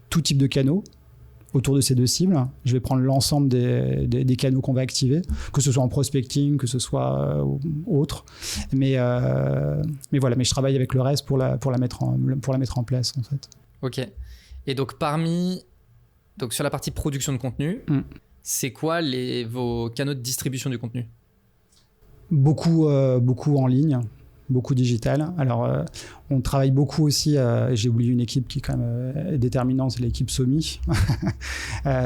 tout type de canaux autour de ces 2 cibles. Je vais prendre l'ensemble des canaux qu'on va activer, que ce soit en prospecting, que ce soit autre. Mais voilà, mais je travaille avec le reste pour la mettre en place, en fait. Ok. Et donc, donc sur la partie production de contenu, c'est quoi vos canaux de distribution du contenu ? Beaucoup en ligne, beaucoup digital. Alors, on travaille beaucoup aussi, j'ai oublié une équipe qui est quand même déterminante, c'est l'équipe SOMI,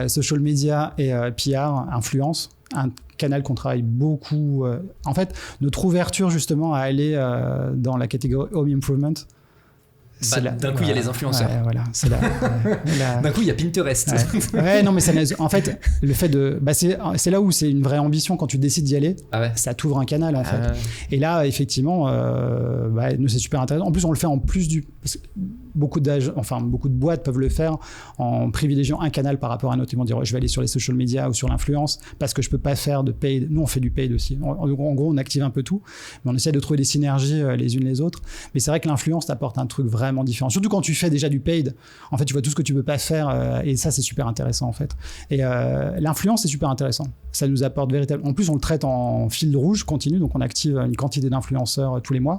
social media et PR, influence, un canal qu'on travaille beaucoup. En fait, notre ouverture justement à aller dans la catégorie Home Improvement, d'un coup, il y a les influenceurs. Voilà, D'un coup, il y a Pinterest. Non, mais en fait, le fait de, c'est là où c'est une vraie ambition quand tu décides d'y aller. Ça t'ouvre un canal en fait. Et là, effectivement, nous c'est super intéressant. En plus, on le fait en plus beaucoup de boîtes peuvent le faire en privilégiant un canal par rapport à un autre. Ils vont dire je vais aller sur les social media ou sur l'influence parce que je peux pas faire de paid. Nous, on fait du paid aussi. En gros, on active un peu tout, mais on essaie de trouver des synergies les unes les autres. Mais c'est vrai que l'influence t'apporte un truc vraiment différent. Surtout quand tu fais déjà du paid, en fait, tu vois tout ce que tu peux pas faire et ça, c'est super intéressant en fait. Et l'influence, c'est super intéressant. Ça nous apporte véritablement. En plus, on le traite en fil rouge continu, donc on active une quantité d'influenceurs tous les mois.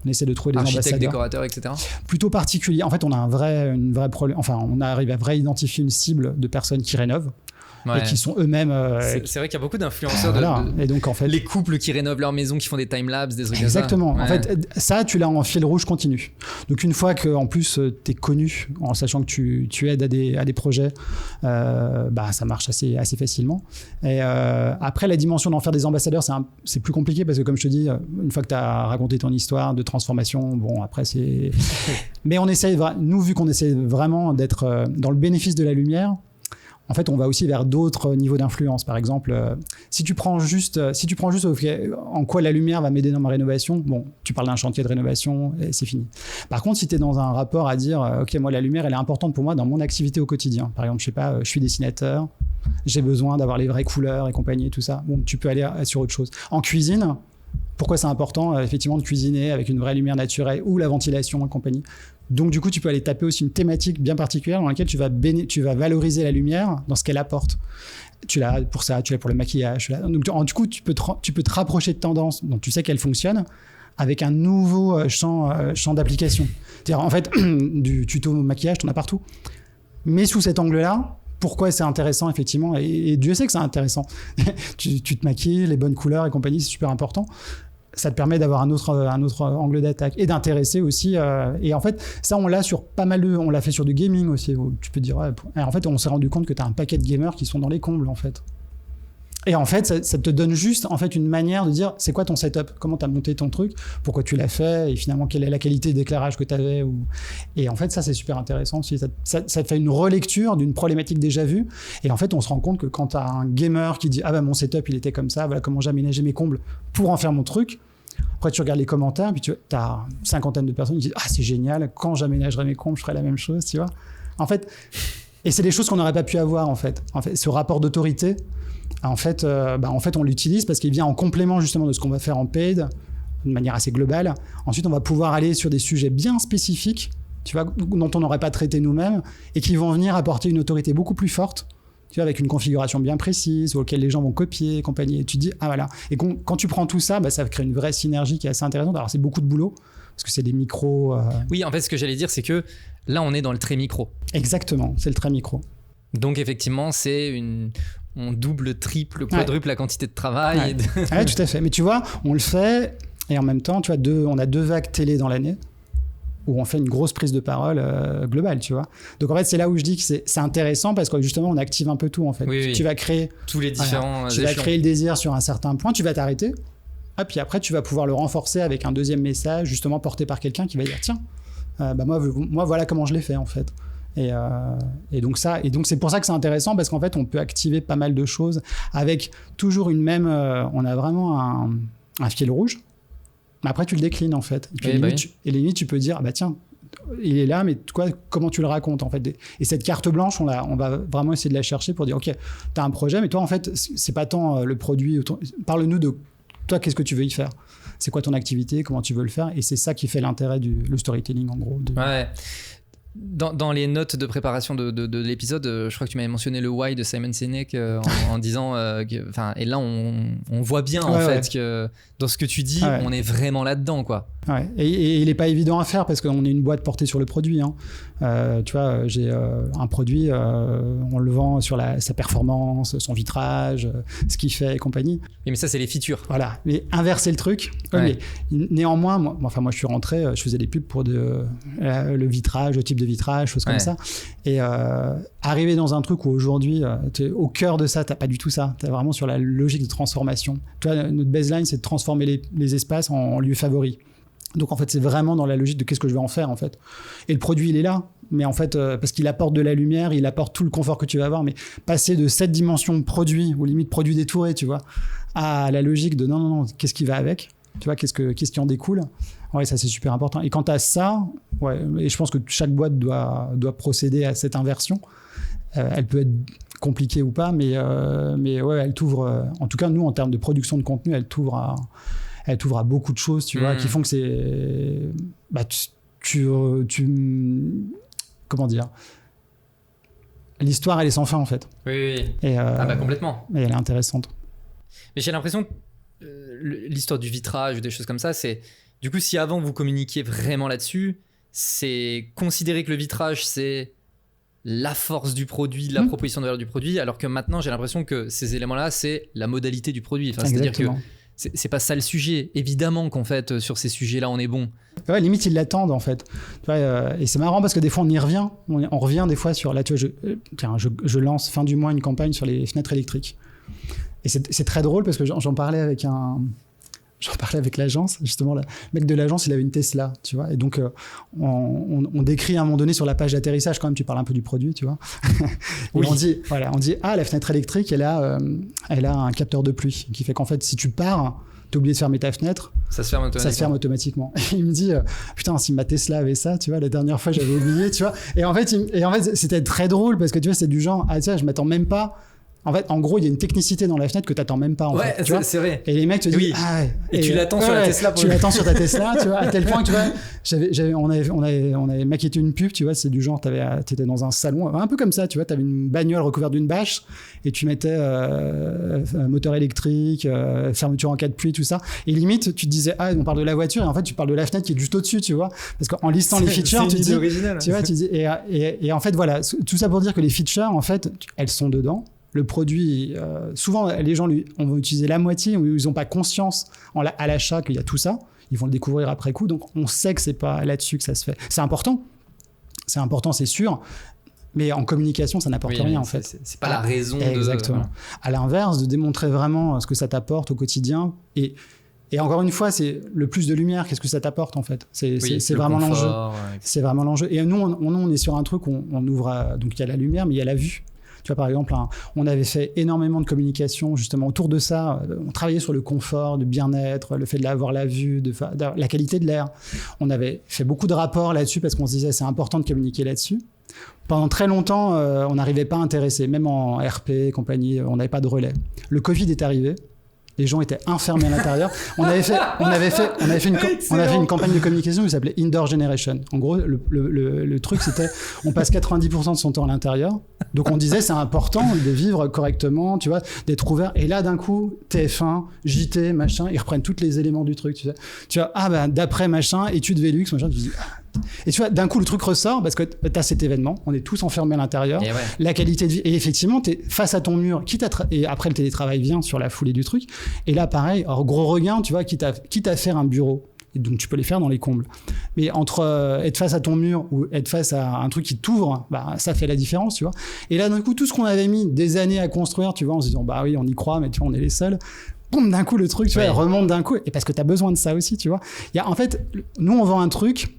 On essaie de trouver des ambassadeurs. Architectes, décorateurs, etc. Plutôt particulier. En fait, on a une vraie problème. Enfin, on arrive à identifier une cible de personnes qui rénovent. Et qui sont eux-mêmes. C'est vrai qu'il y a beaucoup d'influenceurs. Et donc, en fait, les couples qui rénovent leur maison, qui font des timelapses, des trucs comme ça. Exactement. En fait, ça, tu l'as en fil rouge continu. Donc, une fois qu'en plus, tu es connu, en sachant que tu aides à des projets, ça marche assez facilement. Et après, la dimension d'en faire des ambassadeurs, c'est plus compliqué parce que, comme je te dis, une fois que tu as raconté ton histoire de transformation, après, c'est. Mais on essaye, nous, vu qu'on essaie vraiment d'être dans le bénéfice de la lumière, en fait, on va aussi vers d'autres niveaux d'influence. Par exemple, si tu prends juste en quoi la lumière va m'aider dans ma rénovation, tu parles d'un chantier de rénovation et c'est fini. Par contre, si tu es dans un rapport à dire, ok, moi, la lumière, elle est importante pour moi dans mon activité au quotidien. Par exemple, je sais pas, je suis dessinateur, j'ai besoin d'avoir les vraies couleurs et compagnie et tout ça. Tu peux aller sur autre chose. En cuisine, pourquoi c'est important, effectivement, de cuisiner avec une vraie lumière naturelle ou la ventilation et compagnie. Donc, du coup, tu peux aller taper aussi une thématique bien particulière dans laquelle tu vas valoriser la lumière dans ce qu'elle apporte. Tu l'as pour ça, tu l'as pour le maquillage. Donc, du coup, tu peux te rapprocher de tendances dont tu sais qu'elles fonctionnent avec un nouveau champ d'application. C'est-à-dire, en fait, du tuto maquillage, t'en as partout. Mais sous cet angle-là, pourquoi c'est intéressant, effectivement, et Dieu sait que c'est intéressant. tu te maquilles, les bonnes couleurs et compagnie, c'est super important. Ça te permet d'avoir un autre angle d'attaque et d'intéresser aussi. Et en fait, ça, on l'a sur pas mal on l'a fait sur du gaming aussi. Où tu peux te dire, en fait, on s'est rendu compte que tu as un paquet de gamers qui sont dans les combles, en fait. Et en fait, ça te donne juste en fait une manière de dire c'est quoi ton setup, comment tu as monté ton truc, pourquoi tu l'as fait, et finalement quelle est la qualité d'éclairage que tu avais. Et en fait, ça, c'est super intéressant aussi. Ça te fait une relecture d'une problématique déjà vue. Et en fait, on se rend compte que quand tu as un gamer qui dit ah ben mon setup il était comme ça, voilà comment j'ai aménagé mes combles pour en faire mon truc. Après, tu regardes les commentaires, puis tu as une cinquantaine de personnes qui disent ah c'est génial, quand j'aménagerai mes combles, je ferai la même chose, tu vois. En fait, et c'est des choses qu'on n'aurait pas pu avoir en fait, ce rapport d'autorité. En fait, on l'utilise parce qu'il vient en complément justement de ce qu'on va faire en paid, de manière assez globale. Ensuite, on va pouvoir aller sur des sujets bien spécifiques, tu vois, dont on n'aurait pas traité nous-mêmes, et qui vont venir apporter une autorité beaucoup plus forte, tu vois, avec une configuration bien précise, auquel les gens vont copier, et compagnie. Et tu te dis, ah voilà. Et quand tu prends tout ça, ça crée une vraie synergie qui est assez intéressante. Alors, c'est beaucoup de boulot, parce que c'est des micros... Oui, en fait, ce que j'allais dire, c'est que là, on est dans le très micro. Exactement, c'est le très micro. Donc, effectivement, on double, triple, quadruple la quantité de travail. Ouais, tout à fait. Mais tu vois, on le fait, et en même temps, tu vois, on a 2 vagues télé dans l'année, où on fait une grosse prise de parole globale, tu vois. Donc en fait, c'est là où je dis que c'est intéressant, parce que justement, on active un peu tout, en fait. Oui. Tu vas créer... tous les différents tu vas créer le désir sur un certain point, tu vas t'arrêter, et puis après, tu vas pouvoir le renforcer avec un deuxième message, justement porté par quelqu'un qui va dire, tiens, moi, voilà comment je l'ai fait, en fait. Et donc c'est pour ça que c'est intéressant, parce qu'en fait on peut activer pas mal de choses avec toujours une même on a vraiment un fil rouge, mais après tu le déclines en fait, et puis limite tu peux dire tiens il est là, mais comment tu le racontes en fait. Et cette carte blanche on va vraiment essayer de la chercher pour dire ok, t'as un projet, mais toi en fait c'est pas tant le produit, parle-nous de toi, qu'est-ce que tu veux y faire, c'est quoi ton activité, comment tu veux le faire, et c'est ça qui fait l'intérêt le storytelling en gros. Ouais. Dans les notes de préparation de l'épisode, je crois que tu m'avais mentionné le why de Simon Sinek en disant et là on voit bien que dans ce que tu dis, on est vraiment là-dedans, quoi. Ouais. Et il est pas évident à faire, parce qu'on est une boîte portée sur le produit, hein. Tu vois, j'ai un produit, on le vend sur sa performance, son vitrage, ce qu'il fait et compagnie. Mais ça, c'est les features. Voilà, mais inverser le truc. Mais néanmoins, moi je suis rentré, je faisais des pubs pour le vitrage, le type de vitrage, choses comme ça. Et arriver dans un truc où aujourd'hui, t'es au cœur de ça, t'as pas du tout ça. T'es vraiment sur la logique de transformation. Tu vois, notre baseline, c'est de transformer les espaces en lieux favoris. Donc en fait, c'est vraiment dans la logique de qu'est-ce que je vais en faire en fait. Et le produit, il est là, mais en fait, parce qu'il apporte de la lumière, il apporte tout le confort que tu vas avoir, mais passer de cette dimension produit, ou limite produit détouré, tu vois, à la logique de non, qu'est-ce qui va avec, tu vois, qu'est-ce qui en découle. Ouais, ça c'est super important. Et quand tu as ça, et je pense que chaque boîte doit procéder à cette inversion. Elle peut être compliquée ou pas, mais elle t'ouvre, en tout cas nous en termes de production de contenu, elle t'ouvre à beaucoup de choses, tu vois, qui font que c'est... comment dire, l'histoire elle est sans fin en fait. Oui. Et, complètement. Et elle est intéressante. Mais j'ai l'impression que l'histoire du vitrage ou des choses comme ça, c'est... Du coup, si avant vous communiquiez vraiment là-dessus, c'est considérer que le vitrage c'est la force du produit, la proposition de valeur du produit, alors que maintenant j'ai l'impression que ces éléments-là c'est la modalité du produit. Enfin, c'est-à-dire que c'est pas ça le sujet. Évidemment qu'en fait, sur ces sujets-là, on est bon. Ouais, limite, ils l'attendent, en fait. Tu vois, et c'est marrant parce que des fois, on y revient. On revient des fois sur... Là, tu vois, je lance fin du mois une campagne sur les fenêtres électriques. Et c'est très drôle parce que j'en parlais avec l'agence, justement. Le mec de l'agence, il avait une Tesla, tu vois. Et donc, on décrit à un moment donné sur la page d'atterrissage, quand même, tu parles un peu du produit, tu vois. Oui. On dit, la fenêtre électrique, elle a un capteur de pluie qui fait qu'en fait, si tu pars, t'as oublié de fermer ta fenêtre, ça se ferme automatiquement. Et il me dit, putain, si ma Tesla avait ça, tu vois, la dernière fois, j'avais oublié, tu vois. Et en fait, c'était très drôle parce que, tu vois, c'est du genre, je m'attends même pas. En fait, en gros, il y a une technicité dans la fenêtre que tu n'attends même pas. En fait, tu vois, c'est vrai. Et les mecs te disent, et tu l'attends sur la Tesla. Tu l'attends sur ta Tesla, tu vois, à tel point que tu vois, on avait maquetté une pub, tu vois, c'est du genre, t'étais dans un salon, un peu comme ça, tu vois, t'avais une bagnole recouverte d'une bâche et tu mettais moteur électrique, fermeture en cas de pluie, tout ça. Et limite, tu te disais, on parle de la voiture, et en fait, tu parles de la fenêtre qui est juste au-dessus, tu vois, parce qu'en listant les features, tu dis, tu vois, et en fait, voilà, tout ça pour dire que les features, en fait, elles sont dedans. Le produit, souvent les gens on va utiliser la moitié, ou ils n'ont pas conscience à l'achat qu'il y a tout ça, ils vont le découvrir après coup, donc on sait que c'est pas là-dessus que ça se fait. C'est important, c'est sûr, mais en communication ça n'apporte rien en fait. C'est pas la raison exactement. À l'inverse, de démontrer vraiment ce que ça t'apporte au quotidien, et encore une fois, c'est le plus de lumière, qu'est-ce que ça t'apporte en fait, c'est vraiment l'enjeu. C'est vraiment l'enjeu. Et nous on est sur un truc où on ouvre, donc il y a la lumière mais il y a la vue. Tu vois, par exemple, on avait fait énormément de communication justement autour de ça. On travaillait sur le confort, le bien-être, le fait d'avoir la vue, la qualité de l'air. On avait fait beaucoup de rapports là-dessus parce qu'on se disait c'est important de communiquer là-dessus. Pendant très longtemps, on n'arrivait pas à intéresser, même en RP et compagnie, on n'avait pas de relais. Le Covid est arrivé. Les gens étaient enfermés à l'intérieur. On avait fait une campagne de communication qui s'appelait Indoor Generation. En gros, le truc, c'était on passe 90% de son temps à l'intérieur. Donc on disait c'est important de vivre correctement, tu vois, d'être ouvert. Et là, d'un coup, TF1, JT, machin, ils reprennent tous les éléments du truc. Tu vois, d'après machin, étude Velux, machin, tu dis. Et tu vois, d'un coup, le truc ressort parce que tu as cet événement, on est tous enfermés à l'intérieur, la qualité de vie. Et effectivement, tu es face à ton mur, et après le télétravail vient sur la foulée du truc. Et là, pareil, alors, gros regain, tu vois, quitte à faire un bureau. Et donc, tu peux les faire dans les combles. Mais entre être face à ton mur ou être face à un truc qui t'ouvre, ça fait la différence, tu vois. Et là, d'un coup, tout ce qu'on avait mis des années à construire, tu vois, en se disant, bah oui, on y croit, mais tu vois, on est les seuls. Boum, d'un coup, le truc, tu vois, il remonte d'un coup. Et parce que tu as besoin de ça aussi, tu vois. En fait, nous, on vend un truc.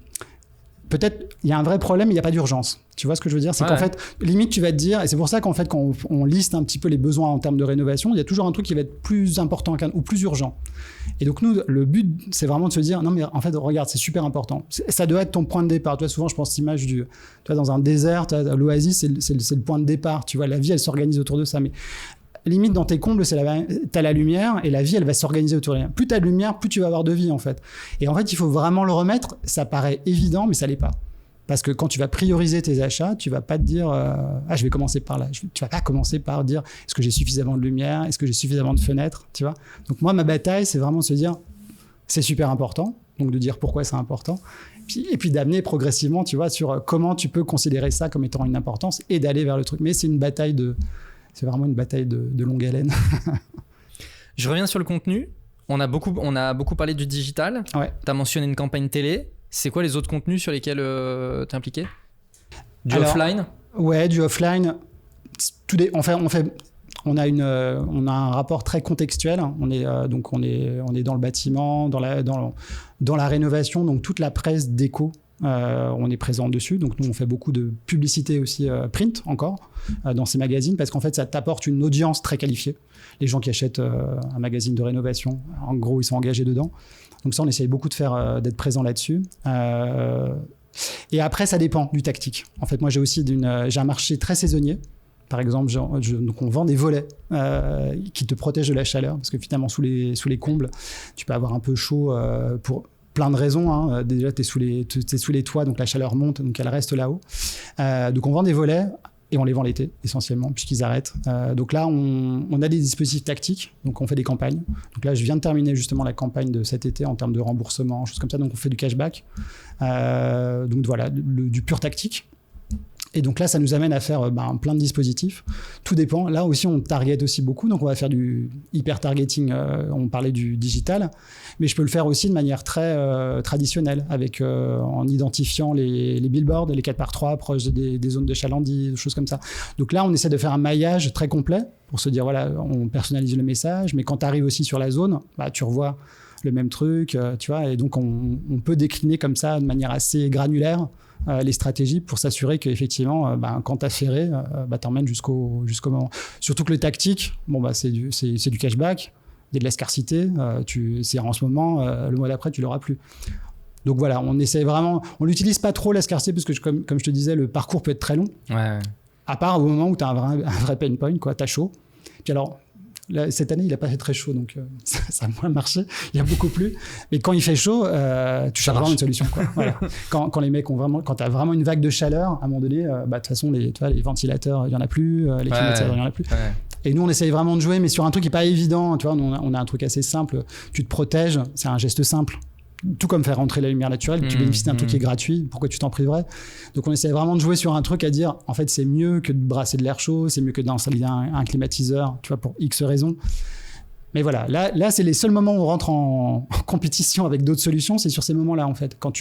Peut-être il y a un vrai problème, il n'y a pas d'urgence. Tu vois ce que je veux dire ? C'est qu'en fait, limite, tu vas te dire, et c'est pour ça qu'en fait, quand on liste un petit peu les besoins en termes de rénovation, il y a toujours un truc qui va être plus important ou plus urgent. Et donc, nous, le but, c'est vraiment de se dire, non, mais en fait, regarde, c'est super important. Ça doit être ton point de départ. Tu vois, souvent, je pense à cette image tu vois, dans un désert, l'oasis, c'est le point de départ. Tu vois, la vie, elle s'organise autour de ça. Mais limite, dans tes combles, t'as la lumière et la vie, elle va s'organiser autour de rien. Plus t'as de lumière, plus tu vas avoir de vie, en fait. Et en fait, il faut vraiment le remettre. Ça paraît évident, mais ça l'est pas. Parce que quand tu vas prioriser tes achats, tu vas pas te dire je vais commencer par là. Tu vas pas commencer par dire est-ce que j'ai suffisamment de lumière, est-ce que j'ai suffisamment de fenêtres, tu vois. Donc moi, ma bataille, c'est vraiment de se dire c'est super important. Donc de dire pourquoi c'est important. Et puis d'amener progressivement, tu vois, sur comment tu peux considérer ça comme étant une importance et d'aller vers le truc. Mais c'est vraiment une bataille de longue haleine. Je reviens sur le contenu. On a beaucoup parlé du digital. Ouais. Tu as mentionné une campagne télé. C'est quoi les autres contenus sur lesquels tu es impliqué ? Offline ? Ouais, du offline. On a un rapport très contextuel. On est dans le bâtiment, dans la rénovation, donc toute la presse déco. On est présent dessus, donc nous on fait beaucoup de publicité aussi print encore dans ces magazines parce qu'en fait ça t'apporte une audience très qualifiée. Les gens qui achètent un magazine de rénovation, en gros ils sont engagés dedans. Donc ça on essaye beaucoup d'être présent là-dessus. Et après ça dépend du tactique. En fait moi j'ai un marché très saisonnier. Par exemple, donc on vend des volets qui te protègent de la chaleur parce que finalement sous les combles tu peux avoir un peu chaud pour plein de raisons, hein. Déjà t'es sous les toits donc la chaleur monte donc elle reste là-haut, donc on vend des volets et on les vend l'été essentiellement puisqu'ils arrêtent, donc là on a des dispositifs tactiques, donc on fait des campagnes. Donc là je viens de terminer justement la campagne de cet été en termes de remboursement, choses comme ça, donc on fait du cashback, donc voilà, du pur tactique. Et donc là, ça nous amène à faire plein de dispositifs. Tout dépend. Là aussi, on target aussi beaucoup. Donc, on va faire du hyper-targeting. On parlait du digital. Mais je peux le faire aussi de manière très traditionnelle, en identifiant les billboards, les 4x3 proches des zones de chalandise, des choses comme ça. Donc là, on essaie de faire un maillage très complet pour se dire, voilà, on personnalise le message. Mais quand tu arrives aussi sur la zone, tu revois le même truc, tu vois. Et donc, on peut décliner comme ça de manière assez granulaire les stratégies pour s'assurer qu'effectivement, quand tu as ferré, t'emmènes jusqu'au moment. Surtout que le tactique, c'est du cashback, il y a de la scarcité, c'est en ce moment, le mois d'après, tu l'auras plus. Donc voilà, on essaie vraiment, on l'utilise pas trop la scarcité parce que comme je te disais, le parcours peut être très long. Ouais. À part au moment où tu as un vrai pain point, quoi, tu as chaud. Puis alors, là, cette année, il n'a pas fait très chaud, donc ça a moins marché. Il y a beaucoup plu. Mais quand il fait chaud, tu cherches vraiment une solution, quoi. Voilà. Quand les mecs quand tu as vraiment une vague de chaleur, à un moment donné, de toute façon, les ventilateurs, il n'y en a plus, les climatiseurs, il n'y en a plus. Ouais. Et nous, on essaye vraiment de jouer, mais sur un truc qui n'est pas évident. Tu vois, on a un truc assez simple. Tu te protèges, c'est un geste simple. Tout comme faire rentrer la lumière naturelle, tu bénéficies d'un truc qui est gratuit, pourquoi tu t'en priverais? Donc on essaie vraiment de jouer sur un truc à dire, en fait c'est mieux que de brasser de l'air chaud, c'est mieux que d'installer un climatiseur, tu vois, pour X raisons. Mais voilà, là c'est les seuls moments où on rentre en compétition avec d'autres solutions, c'est sur ces moments-là en fait, quand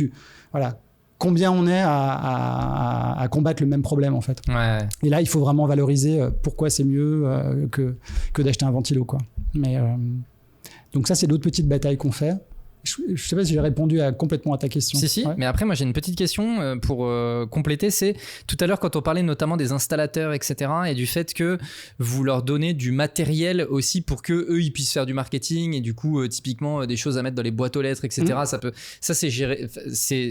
combien on est à combattre le même problème en fait. Ouais. Et là il faut vraiment valoriser pourquoi c'est mieux que d'acheter un ventilo, quoi. Mais donc ça c'est d'autres petites batailles qu'on fait. Je sais pas si j'ai répondu complètement à ta question. Si, ouais. Mais après, moi j'ai une petite question pour compléter. C'est tout à l'heure quand on parlait notamment des installateurs, etc., et du fait que vous leur donnez du matériel aussi pour que eux ils puissent faire du marketing et du coup typiquement des choses à mettre dans les boîtes aux lettres, etc. Ça c'est géré,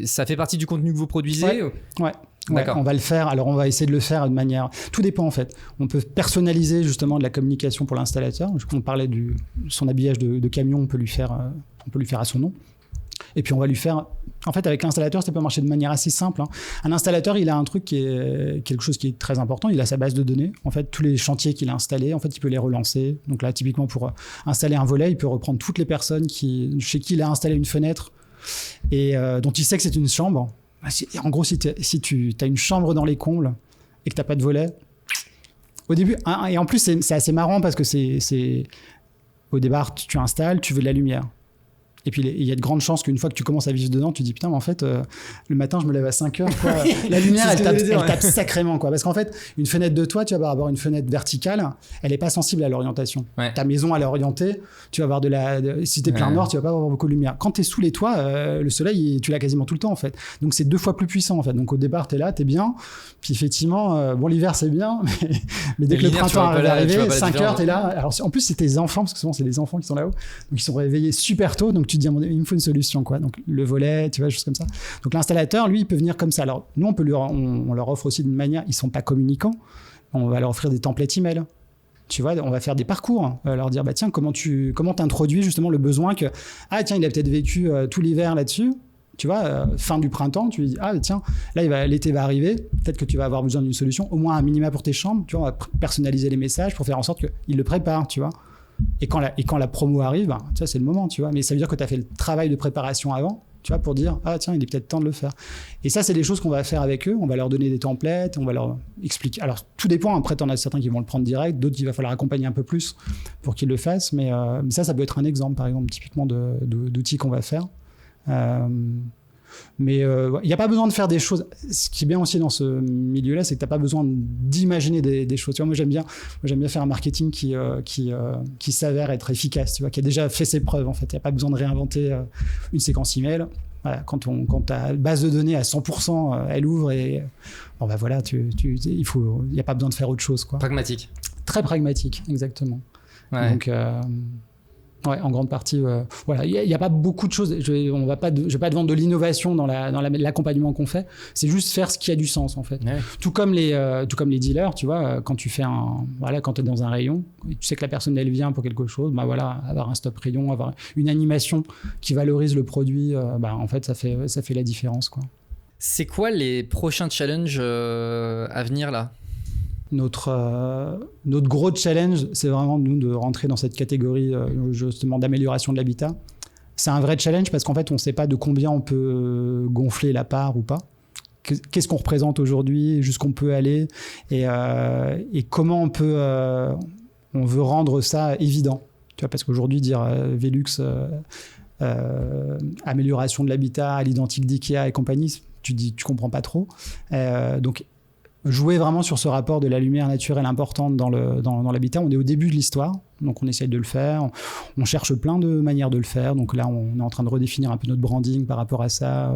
ça fait partie du contenu que vous produisez. Ouais. On va le faire. Alors, on va essayer de le faire de manière... Tout dépend, en fait. On peut personnaliser, justement, de la communication pour l'installateur. On parlait de son habillage de camion, on peut lui faire à son nom. Et puis, on va lui faire... En fait, avec l'installateur, ça peut marcher de manière assez simple. Un installateur, il a un truc qui est quelque chose qui est très important. Il a sa base de données. En fait, tous les chantiers qu'il a installés, en fait, il peut les relancer. Donc là, typiquement, pour installer un volet, il peut reprendre toutes les personnes chez qui il a installé une fenêtre et dont il sait que c'est une chambre. En gros, si tu as une chambre dans les combles et que tu n'as pas de volet, au début, et en plus c'est assez marrant parce que c'est au départ tu installes, tu veux de la lumière. Et puis il y a de grandes chances qu'une fois que tu commences à vivre dedans, tu te dis putain, mais en fait, le matin je me lève à 5 heures. Quoi. La lumière, elle tape sacrément. Quoi. Parce qu'en fait, une fenêtre de toit, tu vas avoir une fenêtre verticale, elle n'est pas sensible à l'orientation. Ouais. Ta maison, elle est orientée, tu vas avoir si tu es plein nord, tu vas pas avoir beaucoup de lumière. Quand tu es sous les toits, le soleil, tu l'as quasiment tout le temps en fait. Donc c'est 2 fois plus puissant en fait. Donc au départ, tu es là, tu es bien. Puis effectivement, l'hiver c'est bien, mais dès que le printemps va arriver, 5 heures, tu es là. Alors en plus, c'est tes enfants, parce que souvent c'est des enfants qui sont là-haut. Donc ils sont réveillés super tôt. Donc tu te dis, il me faut une solution, quoi. Donc le volet, tu vois, choses comme ça. Donc l'installateur, lui, il peut venir comme ça. Alors nous, on leur offre aussi d'une manière, ils sont pas communicants. On va leur offrir des templates email. Tu vois, on va faire des parcours, leur dire, bah tiens, comment t'introduis justement le besoin que, ah tiens, il a peut-être vécu tout l'hiver là-dessus. Tu vois, fin du printemps, tu lui dis, ah tiens, là l'été va arriver, peut-être que tu vas avoir besoin d'une solution, au moins un minima pour tes chambres. Tu vois, on va personnaliser les messages pour faire en sorte qu'il le prépare, tu vois. Et quand la promo arrive, bah, tu vois, c'est le moment, tu vois. Mais ça veut dire que tu as fait le travail de préparation avant, tu vois, pour dire, ah tiens, il est peut-être temps de le faire. Et ça, c'est des choses qu'on va faire avec eux. On va leur donner des templates, on va leur expliquer. Alors, tout dépend. Après, t'en as certains qui vont le prendre direct, d'autres, il va falloir accompagner un peu plus pour qu'ils le fassent. Mais ça peut être un exemple, par exemple, typiquement d'outils qu'on va faire. Mais il n'y a pas besoin de faire des choses. Ce qui est bien aussi dans ce milieu-là, c'est que tu n'as pas besoin d'imaginer des choses. Tu vois, moi, j'aime bien faire un marketing qui s'avère être efficace, tu vois, qui a déjà fait ses preuves. En fait, il n'y a pas besoin de réinventer une séquence email. Voilà, quand ta base de données à 100%, elle ouvre et bon, bah voilà, il n'y a pas besoin de faire autre chose, quoi. Pragmatique. Très pragmatique, exactement. Ouais. Donc ouais, en grande partie, voilà. Il n'y a pas beaucoup de choses. Je ne vais pas te vendre de l'innovation dans l'accompagnement qu'on fait. C'est juste faire ce qui a du sens, en fait. Ouais. Tout comme les dealers, tu vois, quand tu fais quand tu es dans un rayon, tu sais que la personne, elle vient pour quelque chose, bah voilà, avoir un stop rayon, avoir une animation qui valorise le produit, en fait, ça fait la différence, quoi. C'est quoi les prochains challenges à venir, là ? Notre gros challenge, c'est vraiment nous de rentrer dans cette catégorie justement d'amélioration de l'habitat. C'est un vrai challenge parce qu'en fait, on ne sait pas de combien on peut gonfler la part ou pas. Qu'est-ce qu'on représente aujourd'hui, jusqu'où on peut aller et comment on veut rendre ça évident. Tu vois, parce qu'aujourd'hui, dire Velux, amélioration de l'habitat à l'identique d'IKEA et compagnie, tu comprends pas trop. Donc, jouer vraiment sur ce rapport de la lumière naturelle importante dans l'habitat. On est au début de l'histoire, donc on essaye de le faire. On cherche plein de manières de le faire. Donc là, on est en train de redéfinir un peu notre branding par rapport à ça.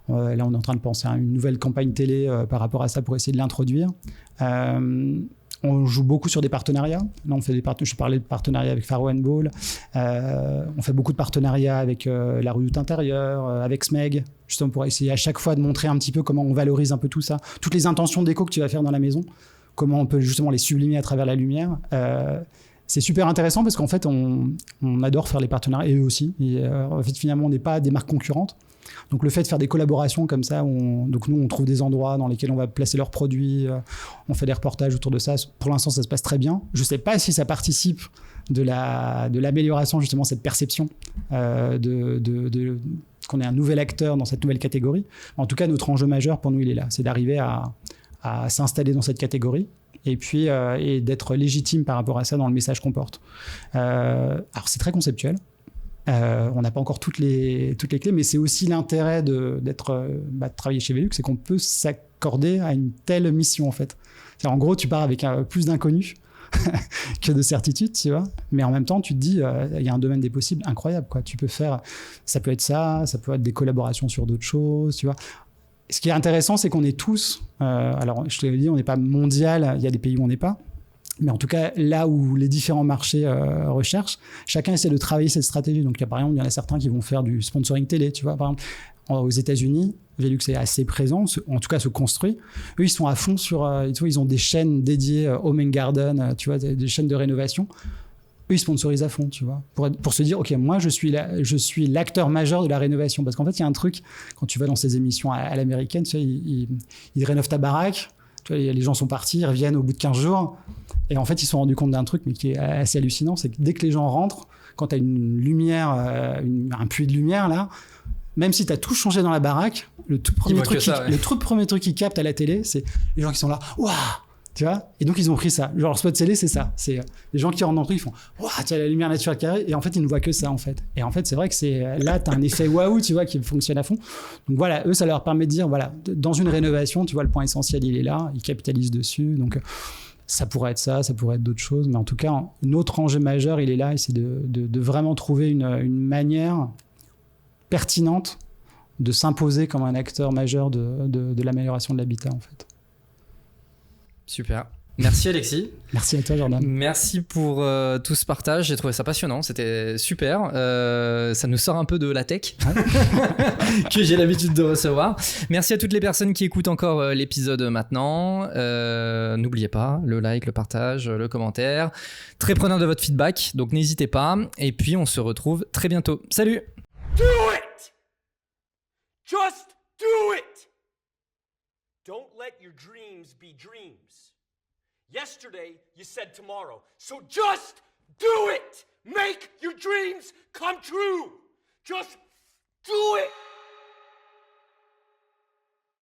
Là, on est en train de penser à une nouvelle campagne télé par rapport à ça pour essayer de l'introduire. On joue beaucoup sur des partenariats. Là, je parlais de partenariats avec Faro Ball. On fait beaucoup de partenariats avec la Redoute Intérieure, avec SMEG, justement pour essayer à chaque fois de montrer un petit peu comment on valorise un peu tout ça. Toutes les intentions déco que tu vas faire dans la maison, comment on peut justement les sublimer à travers la lumière. C'est super intéressant parce qu'en fait, on adore faire les partenariats, et eux aussi. Et, en fait, finalement, on n'est pas des marques concurrentes. Donc, le fait de faire des collaborations comme ça, donc nous, on trouve des endroits dans lesquels on va placer leurs produits, on fait des reportages autour de ça. Pour l'instant, ça se passe très bien. Je ne sais pas si ça participe de l'amélioration, justement, cette perception qu'on est un nouvel acteur dans cette nouvelle catégorie. En tout cas, notre enjeu majeur pour nous, il est là. C'est d'arriver à s'installer dans cette catégorie. Et puis et d'être légitime par rapport à ça dans le message qu'on porte. Alors c'est très conceptuel, on n'a pas encore toutes les clés, mais c'est aussi l'intérêt de travailler chez Velux, c'est qu'on peut s'accorder à une telle mission en fait. C'est-à-dire, en gros, tu pars avec plus d'inconnus que de certitudes, tu vois, mais en même temps tu te dis il y a un domaine des possibles incroyable, quoi. Tu peux faire, ça peut être des collaborations sur d'autres choses, tu vois. Ce qui est intéressant, c'est qu'on est tous, alors je te l'ai dit, on n'est pas mondial, il y a des pays où on n'est pas, mais en tout cas, là où les différents marchés recherchent, chacun essaie de travailler cette stratégie. Donc, par exemple, il y en a certains qui vont faire du sponsoring télé, tu vois. Par exemple, aux États-Unis, Velux est assez présent, en tout cas se construit. Eux, ils sont à fond sur, tu vois, ils ont des chaînes dédiées Home and Garden, tu vois, des chaînes de rénovation. Eux, ils sponsorisent à fond, tu vois, pour se dire, OK, moi, je suis l'acteur majeur de la rénovation. Parce qu'en fait, il y a un truc, quand tu vas dans ces émissions à l'américaine, tu sais, ils rénovent ta baraque, tu vois, les gens sont partis, ils reviennent au bout de 15 jours. Et en fait, ils se sont rendus compte d'un truc, mais qui est assez hallucinant, c'est que dès que les gens rentrent, quand tu as une lumière, un puits de lumière, là, même si tu as tout changé dans la baraque, le tout premier truc qu'ils captent à la télé, c'est les gens qui sont là, waouh! Tu vois, et donc ils ont pris ça. Genre, le spot télé, c'est ça. C'est les gens qui rentrent dans le truc, ils font waouh, tu as la lumière naturelle carrée. Et en fait, ils ne voient que ça, en fait. Et en fait, c'est vrai que là, tu as un effet waouh, tu vois, qui fonctionne à fond. Donc voilà, eux, ça leur permet de dire, voilà, dans une rénovation, tu vois, le point essentiel, il est là, ils capitalisent dessus. Donc, ça pourrait être ça pourrait être d'autres choses. Mais en tout cas, notre enjeu majeur, il est là, et c'est de vraiment trouver une manière pertinente de s'imposer comme un acteur majeur de l'amélioration de l'habitat, en fait. Super. Merci Alexis. Merci à toi Jordan. Merci pour tout ce partage, j'ai trouvé ça passionnant, c'était super. Ça nous sort un peu de la tech que j'ai l'habitude de recevoir. Merci à toutes les personnes qui écoutent encore l'épisode maintenant. N'oubliez pas le like, le partage, le commentaire. Très preneur de votre feedback, donc n'hésitez pas. Et puis on se retrouve très bientôt. Salut. Do it! Just do it! Don't let your dreams be dreams. Yesterday, you said tomorrow. So just do it! Make your dreams come true! Just do it!